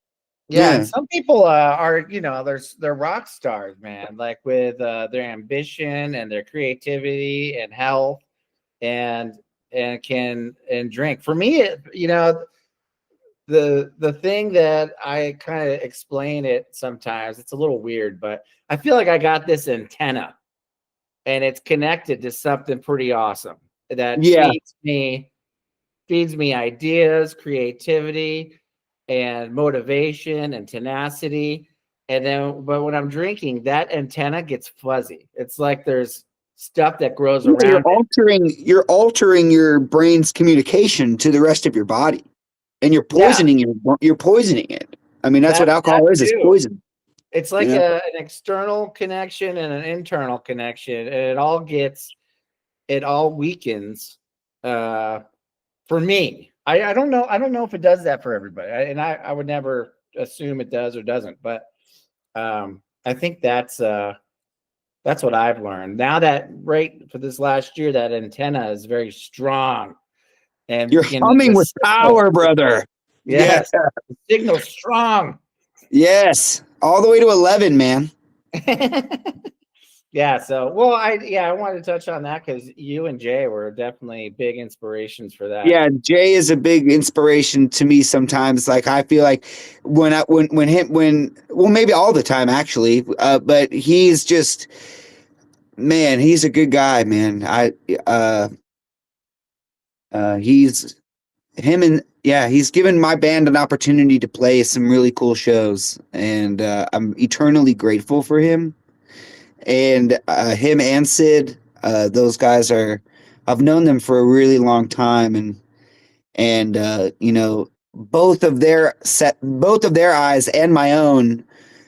yeah, and Yeah, some people are, they're rock stars, man. Like with their ambition and their creativity and health, and and drink. For me, the thing that I kind of explain it sometimes. It's a little weird, but I feel like I got this antenna and it's connected to something pretty awesome that yeah. feeds me ideas, creativity, and motivation and tenacity. And then, but when I'm drinking, that antenna gets fuzzy. It's like there's stuff that grows Yeah, around it. you're altering your brain's communication to the rest of your body, and Yeah, you're poisoning it. I mean, that's what that alcohol is too. poison. It's You like know? an external connection and an internal connection, and it all weakens. Uh, for me, I don't know if it does that for everybody, I would never assume it does or doesn't, but I think that's what I've learned now that right for this last year that antenna is very strong and You're humming the with signal, power, brother. Yeah. yes, the signal strong. Yes. All the way to 11, man. Yeah, so well, I wanted to touch on that because you and Jay were definitely big inspirations for that. Yeah, Jay is a big inspiration to me sometimes. Like I feel like when well maybe all the time actually, but he's just man, he's a good guy, man. He's him and yeah, he's given my band an opportunity to play some really cool shows, and I'm eternally grateful for him. And him and Sid, those guys are. I've known them for a really long time, and you know, both of their eyes and my own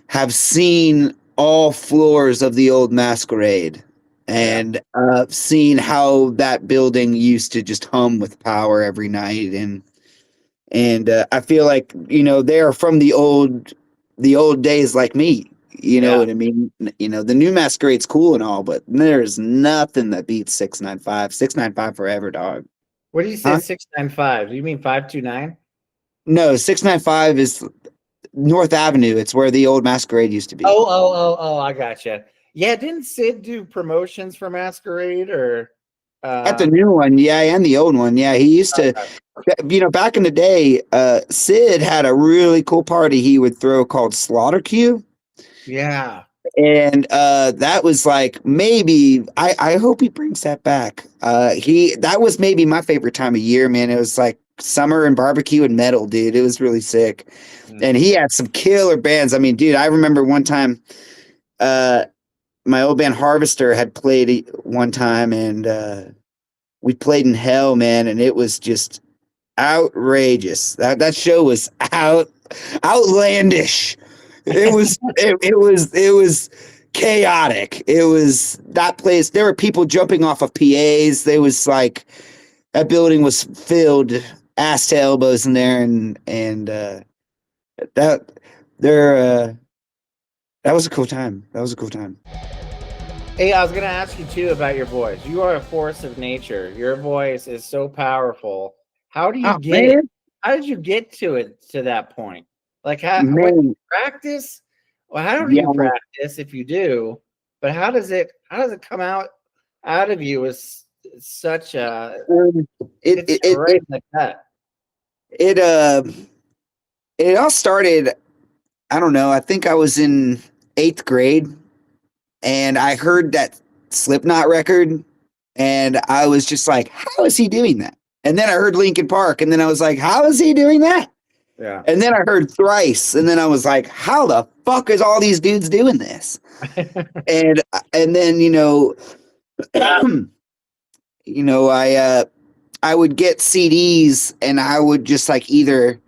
have seen all floors of the old Masquerade, Yeah, and seen how that building used to just hum with power every night, and I feel like you know they're from the old days like me. You know yeah. what I mean? You know the new Masquerade's cool and all, but there's nothing that beats 695. 695 forever, dog. What do you say? Huh? 695? Do you mean 529? No, 695 is North Avenue. It's where the old Masquerade used to be. Oh! I gotcha. Yeah, didn't Sid do promotions for Masquerade or? At the Um, new one, yeah, and the old one, yeah. He used to, you know, back in the day, Sid had a really cool party he would throw called Slaughter Q. yeah, And that was like maybe I hope he brings that back. That was maybe my favorite time of year, man. It was like summer and barbecue and metal, dude. It was really sick. mm, And he had some killer bands. I mean, dude, I remember one time uh my old band Harvester had played one time, and we played in Hell, man, and it was just outrageous. That show was outlandish. It was chaotic. It was that place. There were people jumping off of PAs. There was like that building was filled ass to elbows in there, and that there that was a cool time. That was a cool time. hey, I was gonna ask you too about your voice. You are a force of nature. Your voice is so powerful. How do you Oh get it? man, How did you get to it to that point? Like what do you man, practice? Well, how do yeah. you practice if you do? But how does it come out of you as such a Um, It hits it you it right it in the gut? it it all started. I don't know. I think I was in 8th grade, and I heard that Slipknot record, And I was just like, how is he doing that? And then I heard Linkin Park, and then I was like, how is he doing that? Yeah. And then I heard Thrice, and then I was like, how the fuck is all these dudes doing this? And then I would get CDs, and I would just like either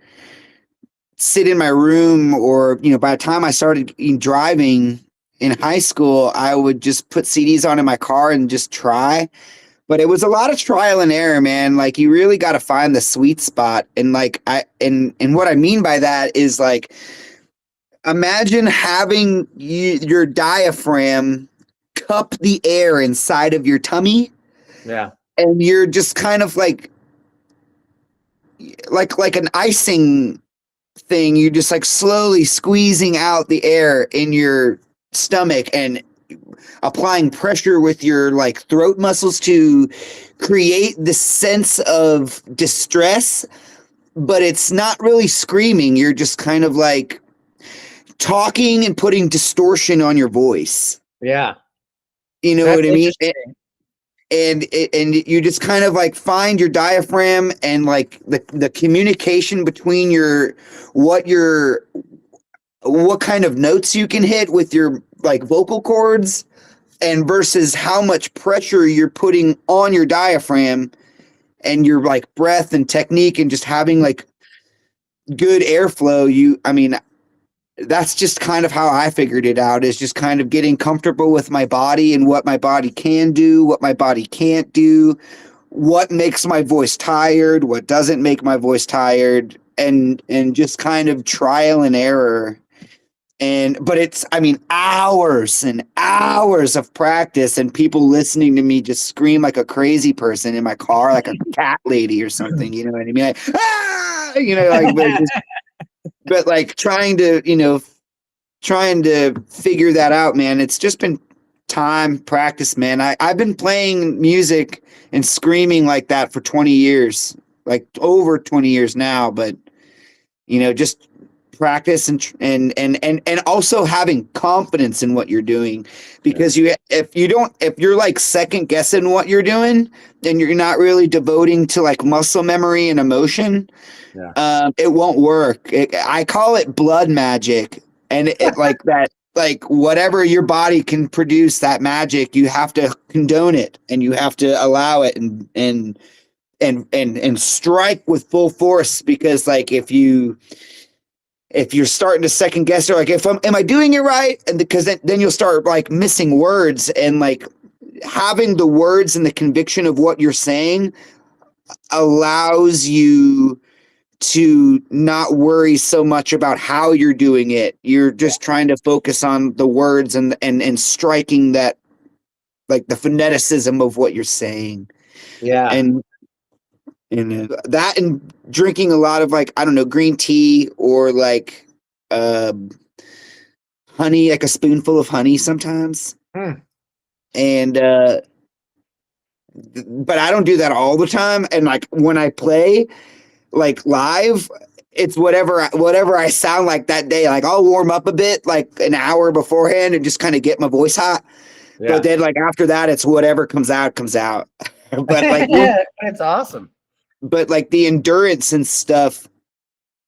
sit in my room, or by the time I started driving in high school, I would just put CDs on in my car and just try. But it was a lot of trial and error, man. Like, you really got to find the sweet spot. And like and what I mean by that is, like, imagine having your diaphragm cup the air inside of your tummy, Yeah. and you're just kind of like an icing thing. You're just like slowly squeezing out the air in your stomach and applying pressure with your like throat muscles to create the sense of distress, but it's not really screaming. You're just kind of like talking and putting distortion on your voice. Yeah. You know That's what I mean? interesting. And you just kind of like find your diaphragm, and like the communication between what kind of notes you can hit with your like vocal cords, and versus how much pressure you're putting on your diaphragm, and your like breath and technique, and just having like good airflow. That's just kind of how I figured it out, is just kind of getting comfortable with my body and what my body can do, what my body can't do, what makes my voice tired, what doesn't make my voice tired, and just kind of trial and error. But it's, hours and hours of practice, and people listening to me just scream like a crazy person in my car, like a cat lady or something. You know what I mean? Like, ah! But like trying to figure that out, man. It's just been time, practice, man. I've been playing music and screaming like that for 20 years, like over 20 years now. But just practice, and also having confidence in what you're doing, because if you're like second guessing what you're doing, then you're not really devoting to like muscle memory and emotion. Yeah. It won't work. I call it blood magic, and it like that. Like, whatever your body can produce, that magic, you have to condone it, and you have to allow it, and strike with full force. Because like, if you're starting to second guess, or like, am I doing it right? And because then you'll start like missing words, and like having the words and the conviction of what you're saying allows you to not worry so much about how you're doing it. You're just trying to focus on the words, and striking that, like, the phoneticism of what you're saying. Yeah. And that, and drinking a lot of, like, I don't know, green tea, or like honey, like a spoonful of honey sometimes. Hmm. And but I don't do that all the time. And like, when I play like live, it's whatever I sound like that day. Like, I'll warm up a bit like an hour beforehand and just kind of get my voice hot. Yeah. But then like after that, it's whatever comes out comes out. But like It's awesome. but like the endurance and stuff,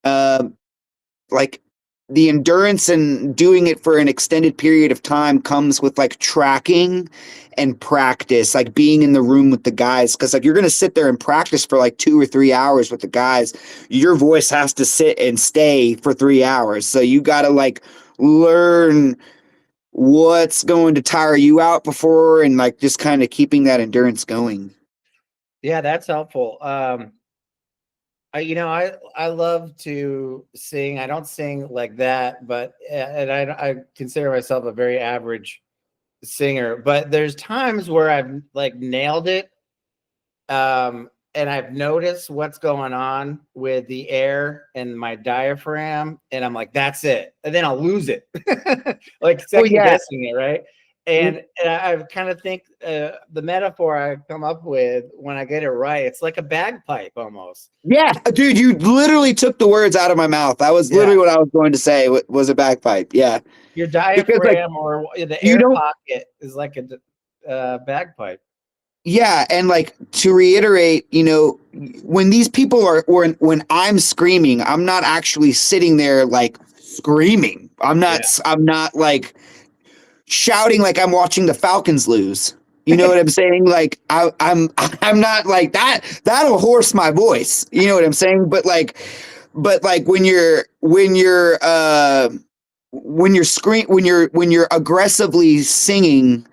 like the endurance and doing it for an extended period of time comes with like tracking and practice, like being in the room with the guys. Cause like, you're going to sit there and practice for like 2 or 3 hours with the guys. Your voice has to sit and stay for 3 hours. So you got to like learn what's going to tire you out before, and like just kind of keeping that endurance going. Yeah, that's helpful. I love to sing. I don't sing like that, but and I consider myself a very average singer. But there's times where I've like nailed it, and I've noticed what's going on with the air and my diaphragm, and I'm like, that's it, and then I'll lose it, like second guessing it, right? And I kind of think the metaphor I come up with when I get it right, it's like a bagpipe almost. Yeah, dude, you literally took the words out of my mouth. That was literally what I was going to say. Was a bagpipe. Yeah, Your because like, diaphragm or the you air don't. pocket is like a bagpipe. Yeah, and like to reiterate, when these people are when I'm screaming, I'm not actually sitting there like screaming. Yeah. I'm not like shouting like I'm watching the Falcons lose. You know what I'm saying? Like I'm not like that. That'll hoarse my voice. You know what I'm saying? But like when you're aggressively singing,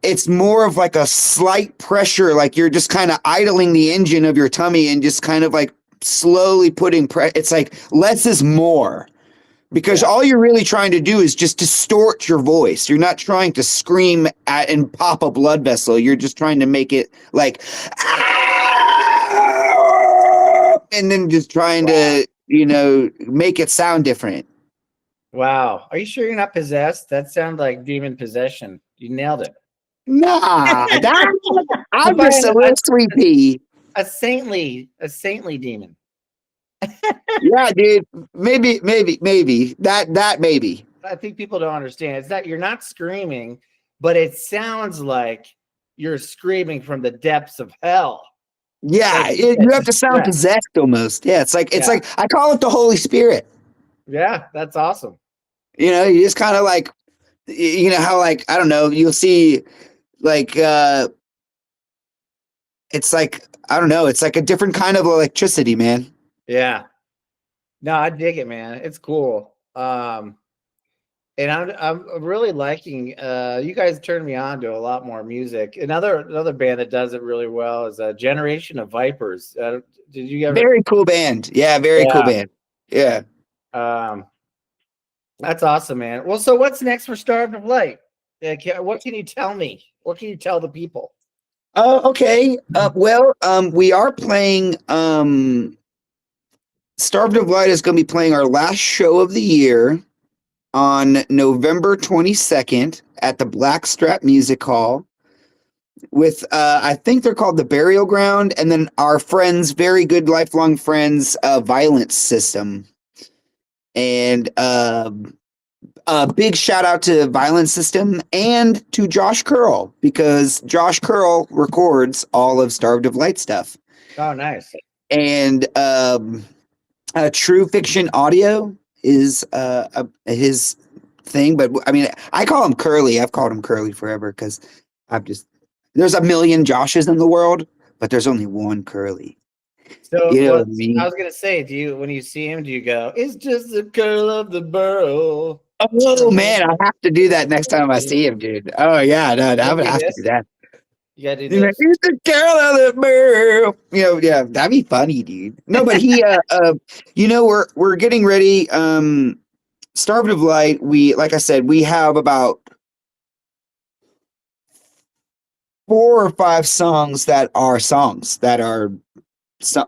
it's more of like a slight pressure, like you're just kind of idling the engine of your tummy and just kind of like slowly putting it's like less is more, because Yeah. all you're really trying to do is just distort your voice. You're not trying to scream at and pop a blood vessel. You're just trying to make it like and then just trying Wow. to make it sound different. Wow. Are you sure you're not possessed? That sounds like demon possession. You nailed it. Nah, I'm By just a little sweet pea. a saintly demon. Yeah, dude. Maybe that maybe. I think people don't understand. It's that you're not screaming, but it sounds like you're screaming from the depths of hell. Yeah, Like you have to sound distress. possessed almost. Yeah, it's Yeah. like I call it the Holy Spirit. Yeah, that's awesome. You just kind of like how like I don't know, you'll see like it's like I don't know, it's like a different kind of electricity, man. Yeah. No, I dig it, man. It's cool. And I'm really liking you guys turned me on to a lot more music. Another band that does it really well is a Generation of Vipers. Did you ever? Very cool band. Yeah, very cool Yeah. band. Yeah. Um, that's awesome, man. Well, so what's next for Starved of Light? What can you tell me? What can you tell the people? Oh, okay. Well, we are playing Starved of Light is going to be playing our last show of the year on November 22nd at the Blackstrap Music Hall with I think they're called the Burial Ground, and then our friends, very good lifelong friends, Violence System. And a big shout out to Violence System and to Josh Curl, because Josh Curl records all of Starved of Light stuff. Oh, nice. And True Fiction Audio is his thing, but I mean, I call him Curly. I've called him Curly forever because there's a million Joshes in the world, but there's only one Curly. So, You know well, what I I mean? was gonna say, do you when you see him, do you go, "It's just the curl of the burl"? Oh man, I have to do that next time I see him, dude. Oh yeah, no, I You would do have to do this. that. You gotta do He's like, this. "He's the girl of the girl." Yeah, that'd be funny, dude. No, but we're getting ready. Starved of Light. Like I said, we have about 4 or 5 songs that are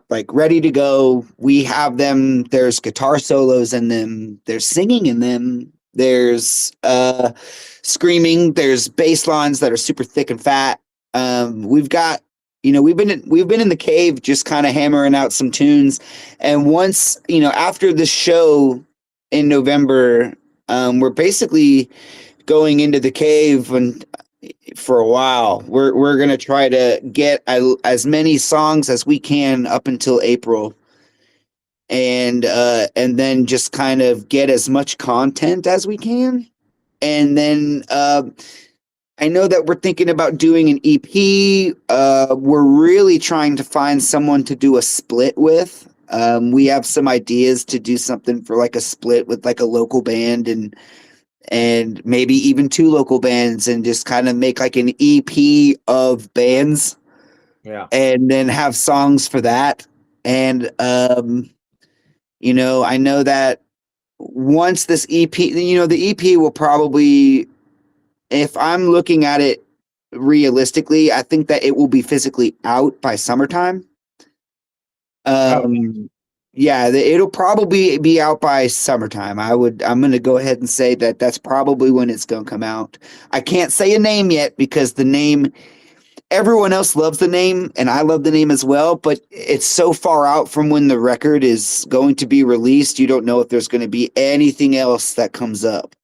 like ready to go. We have them. There's guitar solos in them. There's singing in them. There's screaming. There's bass lines that are super thick and fat. We've got we've been in the cave just kind of hammering out some tunes, and once after the show in November, we're basically going into the cave and for a while. We're gonna try to get as many songs as we can up until April, and then just kind of get as much content as we can, and then I know that we're thinking about doing an EP. We're really trying to find someone to do a split with. We have some ideas to do something for like a split with like a local band and maybe even 2 local bands, and just kind of make like an EP of bands Yeah. and then have songs for that. And I know that once this EP, the EP will probably, if I'm looking at it realistically, I think that it will be physically out by summertime. Oh, Yeah, it'll probably be out by summertime. I'm going to go ahead and say that that's probably when it's going to come out. I can't say a name yet because the name, everyone else loves the name and I love the name as well, but it's so far out from when the record is going to be released. You don't know if there's going to be anything else that comes up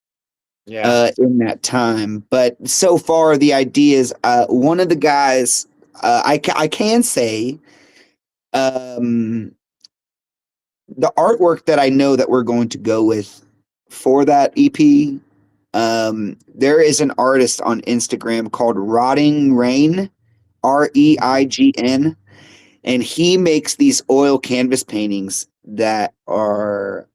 yeah. in that time. But so far, the idea is one of the guys I can say um, the artwork that I know that we're going to go with for that EP. There is an artist on Instagram called Rotting Rain, Reign, and he makes these oil canvas paintings that are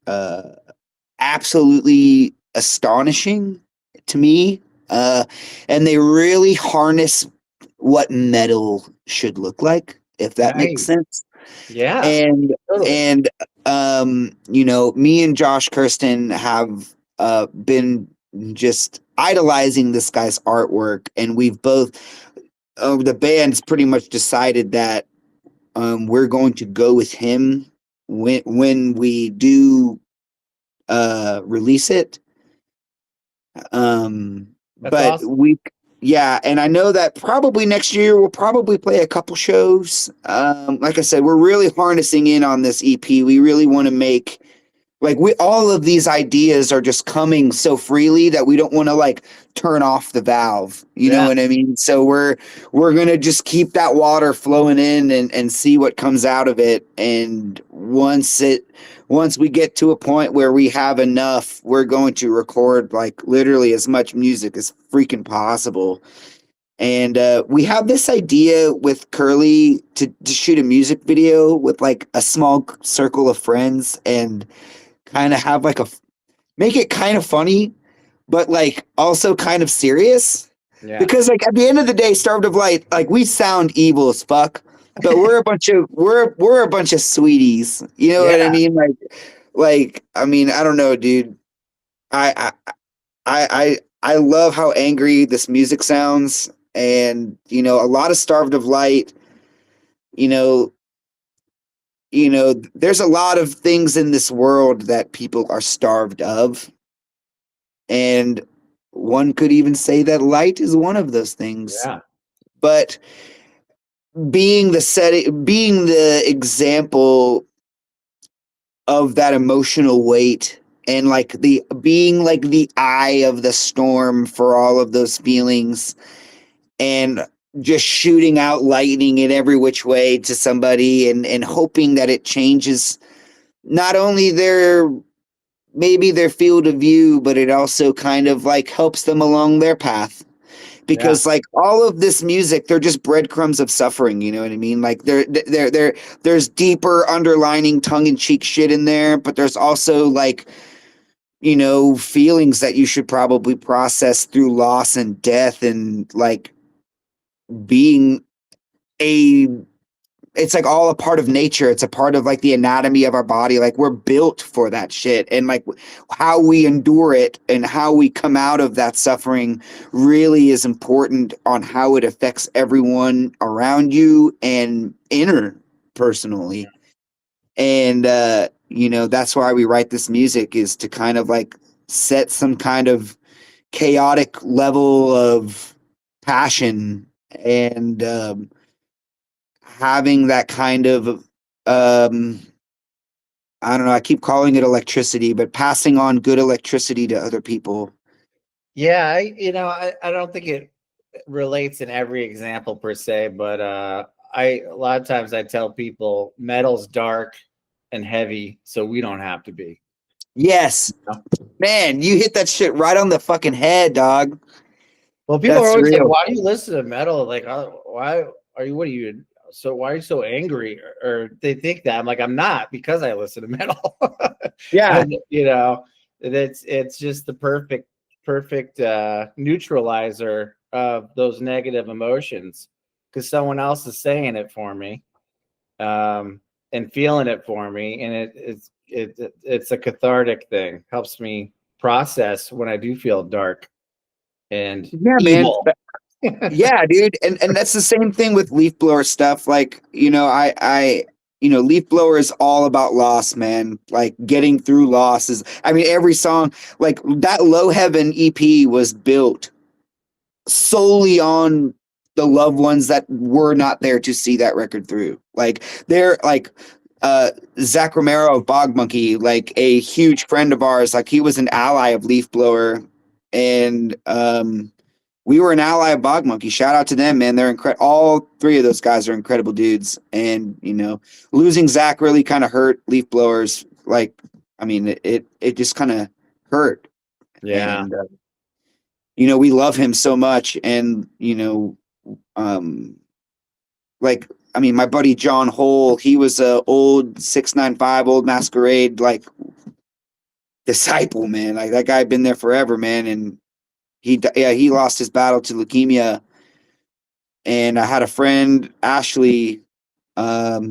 absolutely astonishing to me. Uh, and they really harness what metal should look like, if that makes Nice. sense. Yeah, And totally. and you know, me and Josh Kirsten have been just idolizing this guy's artwork, and we've both the band's pretty much decided that we're going to go with him when we do release it. That's But awesome. yeah, and I know that probably next year we'll probably play a couple shows. Like I said, we're really harnessing in on this EP. We really want to make like we all of these ideas are just coming so freely that we don't want to like turn off the valve. You know Yeah, what I mean? So we're gonna just keep that water flowing in and see what comes out of it. And once we get to a point where we have enough, we're going to record like literally as much music as freaking possible. And we have this idea with Curly to shoot a music video with like a small circle of friends and kind of have like a make it kind of funny, but like also kind of serious. yeah, Because like at the end of the day, Starved of Light, like we sound evil as fuck, but we're a bunch of sweeties. You know what I yeah, mean? Like I mean, I don't know, dude. I I love how angry this music sounds, and you know, a lot of Starved of Light. You know, there's a lot of things in this world that people are starved of, and one could even say that light is one of those things. yeah, But being the example of that emotional weight and like the being like the eye of the storm for all of those feelings and just shooting out lightning in every which way to somebody and hoping that it changes not only their field of view, but it also kind of like helps them along their path. yeah, Because like all of this music, they're just breadcrumbs of suffering. You know what I mean? Like there's deeper underlining tongue in cheek shit in there, but there's also like feelings that you should probably process through loss and death and like being a it's like all a part of nature. It's a part of like the anatomy of our body. Like we're built for that shit. And like how we endure it and how we come out of that suffering really is important on how it affects everyone around you and interpersonally. And that's why we write this music is to kind of like set some kind of chaotic level of passion and having that kind of um I don't know, I keep calling it electricity, but passing on good electricity to other people. yeah. I don't think it relates in every example per se, but I a lot of times I tell people metal's dark and heavy, so we don't have to be. Yes. Man, you hit that shit right on the fucking head, dog. Well, people are That's always like, real. "Why do you listen to metal? Like, why are you? What are you? So why are you so angry?" Or they think that I'm like, I'm not because I listen to metal. Yeah. And it's just the perfect neutralizer of those negative emotions because someone else is saying it for me, and feeling it for me, and it's a cathartic thing. Helps me process when I do feel dark and Yeah, man. evil. Yeah, dude. And that's the same thing with leaf blower stuff. Like, leaf blower is all about loss, man. Like getting through loss is I mean, every song, like that Low Heaven EP was built solely on the loved ones that were not there to see that record through. Like they're like Zach Romero of Bog Monkey, like a huge friend of ours, like he was an ally of Leaf Blower, and we were an ally of Bog Monkey. Shout out to them, man. They're incredible. All three of those guys are incredible dudes. And, you know, losing Zach really kind of hurt Leaf Blowers. Like, I mean, it just kind of hurt. Yeah. And, you know, we love him so much. And, you know, um, like, I mean, my buddy John Hole, he was a old 695, old Masquerade, like, disciple, man. Like, that guy had been there forever, man. And he lost his battle to leukemia. And I had a friend, Ashley,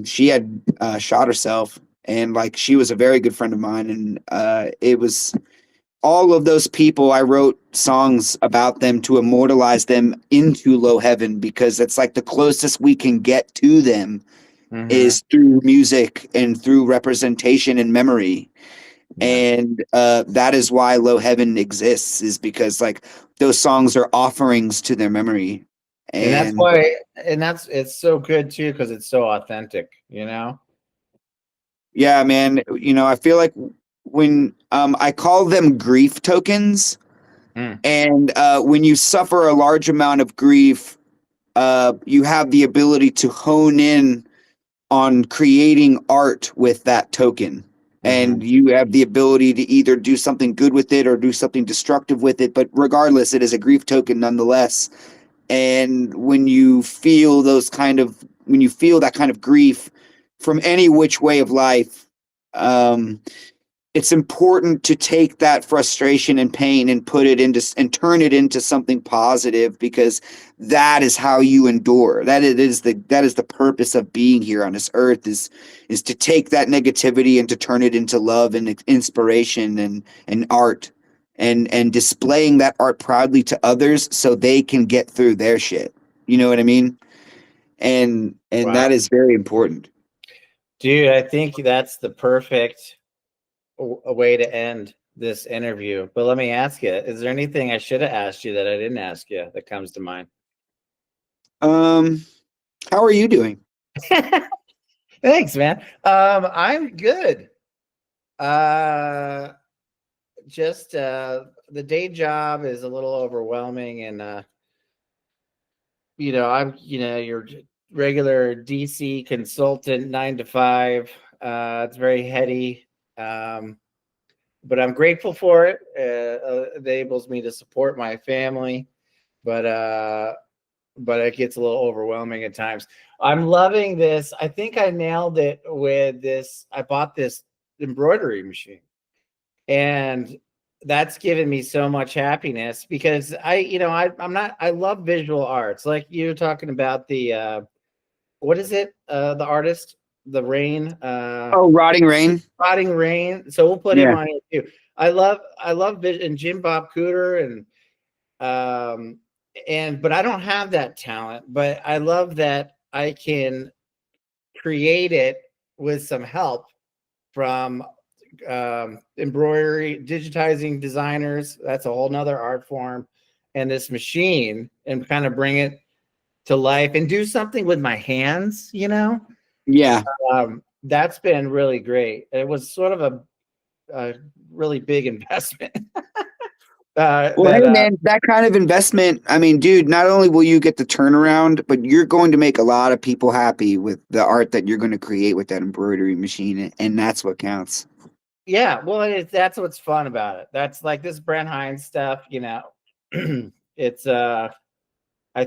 she had shot herself, and like she was a very good friend of mine. And it was all of those people. I wrote songs about them to immortalize them into low heaven, because it's like the closest we can get to them Hmm. is through music and through representation and memory. Yeah. And that is why low heaven exists, is because like those songs are offerings to their memory. And that's And why, and that's it's so good too because it's so authentic, you know? yeah, man, you know, I feel like when I call them grief tokens, Mm. and when you suffer a large amount of grief, you have the ability to hone in on creating art with that token. And Hmm. you have the ability to either do something good with it or do something destructive with it. But regardless, it is a grief token nonetheless. And when you feel that kind of grief from any which way of life, um, it's important to take that frustration and pain and put it into and turn it into something positive, because that is how you endure. That is the purpose of being here on this earth, is to take that negativity and to turn it into love and inspiration and art, and displaying that art proudly to others so they can get through their shit. You know what I mean? And Wow. that is very important. Dude, I think that's the perfect a way to end this interview. But let me ask you, is there anything I should have asked you that I didn't ask you that comes to mind? Um, how are you doing? Thanks, man. I'm good. Uh just the day job is a little overwhelming, and I'm your regular DC consultant, 9 to 5. It's very heady. Um but I'm grateful for it. It enables me to support my family, but it gets a little overwhelming at times. I'm loving this. I think I nailed it with this. I bought this embroidery machine, and that's given me so much happiness because I'm not. I love visual arts, like you were talking about the what is it? The artist, the rain. Oh, Rotting Rain. Rotting Rain. So we'll put him Yeah. on it too. I love and Jim Bob Cooter um but I don't have that talent. But I love that I can create it with some help from embroidery, digitizing designers. That's a whole nother art form, and this machine, and kind of bring it to life and do something with my hands. Yeah. That's been really great. It was sort of a really big investment. Well, hey, man, that kind of investment, I mean, dude, not only will you get the turnaround, but you're going to make a lot of people happy with the art that you're going to create with that embroidery machine. And that's what counts. Yeah, well, that's what's fun about it. That's like this Brent Hinds stuff. It's I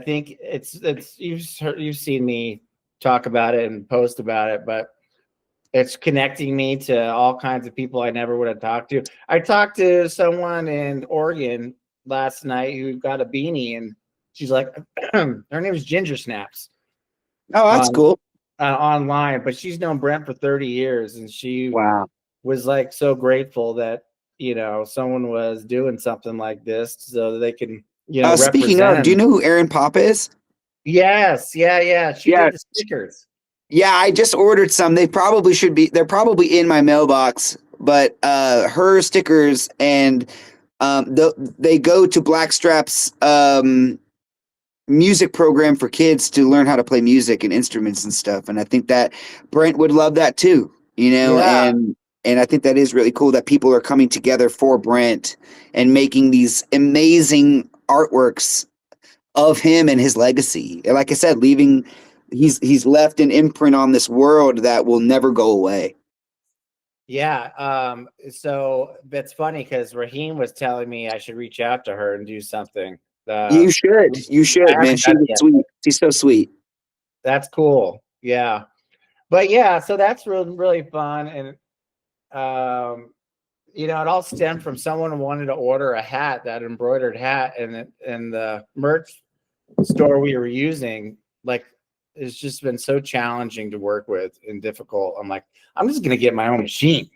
think it's you've seen me talk about it and post about it, but it's connecting me to all kinds of people I never would have talked to. I talked to someone in Oregon last night who got a beanie, and she's like, her name is Ginger Snaps Oh, that's on cool. online, but she's known Brent for 30 years, and she Wow. was like so grateful that someone was doing something like this so that they can Speaking represent of, do you him. know who Aaron Papa is? Yes, yeah, she Yeah. did the stickers. Yeah, I just ordered some. They're probably in my mailbox, but her stickers and they go to Blackstrap's music program for kids to learn how to play music and instruments and stuff. And I think that Brent would love that too, Yeah, and I think that is really cool that people are coming together for Brent and making these amazing artworks. of him and his legacy. And like I said, leaving, he's left an imprint on this world that will never go away. Yeah. So that's funny because Raheem was telling me I should reach out to her and do something. You should. You I should, man. haven't done it She's yet. sweet. She's so sweet. That's cool. Yeah. But yeah, so that's really, really fun. And you know, it all stemmed from someone who wanted to order a hat, that embroidered hat, and the merch store we were using, like, it's just been so challenging to work with and difficult. I'm like, I'm just gonna get my own machine.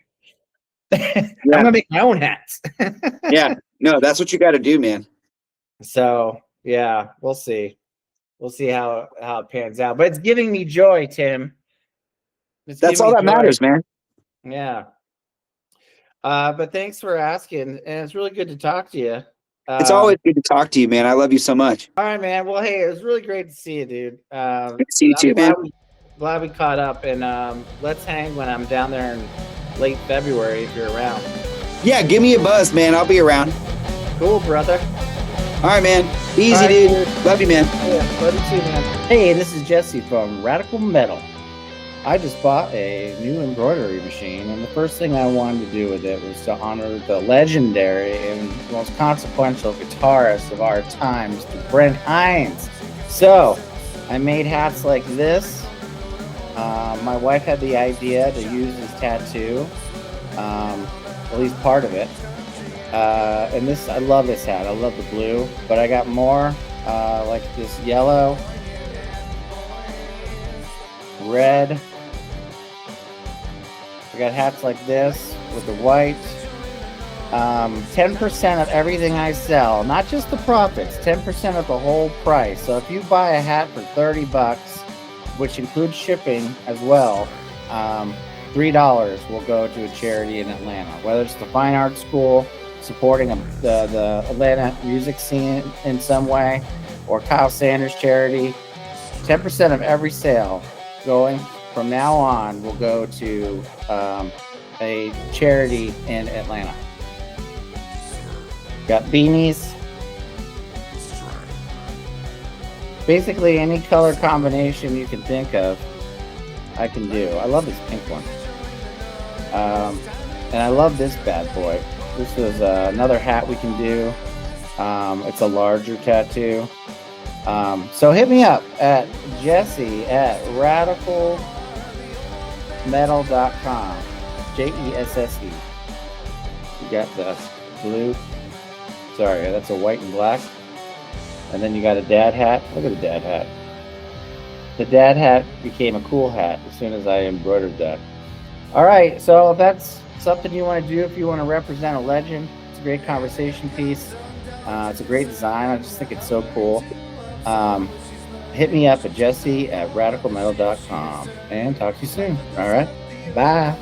I'm gonna make my own hats. Yeah. No, that's what you got to do, man. So yeah, we'll see. We'll see how it pans out. But it's giving me joy, Tim. It's That's giving all me that joy. matters, man. Yeah. But thanks for asking, and it's really good to talk to you. It's always good to talk to you, man. I love you so much. All right, man. Well, hey, it was really great to see you, dude. Good to see you I'm too, man. glad we caught up, and let's hang when I'm down there in late February if you're around. Yeah, give me a buzz, man. I'll be around. Cool, brother. All right, man. Easy, All right, dude. Love you, man. Yeah, love you too, man. Hey, this is Jesse from Radical Metal. I just bought a new embroidery machine, and the first thing I wanted to do with it was to honor the legendary and most consequential guitarist of our time, Mr. Brent Hinds. So, I made hats like this. My wife had the idea to use his tattoo, at least part of it. And this, I love this hat. I love the blue, but I got more like this yellow, red. I got hats like this with the white. 10% of everything I sell, not just the profits, 10% of the whole price. So if you buy a hat for $30, which includes shipping as well, $3 will go to a charity in Atlanta, whether it's the Fine Arts School supporting the Atlanta music scene in some way, or Kyle Sanders charity. 10% of every sale going from now on will go to a charity in Atlanta. Got beanies. Basically any color combination you can think of, I can do. I love this pink one. And I love this bad boy. This is another hat we can do. It's a larger tattoo. So hit me up at Jesse at radicalmetal.com. JESSE. You got the blue. Sorry, that's a white and black. And then you got a dad hat. Look at the dad hat. The dad hat became a cool hat as soon as I embroidered that. All right, so if that's something you want to do, if you want to represent a legend, it's a great conversation piece. It's a great design. I just think it's so cool. Hit me up at Jesse at radicalmetal.com and talk to you soon. All right, bye.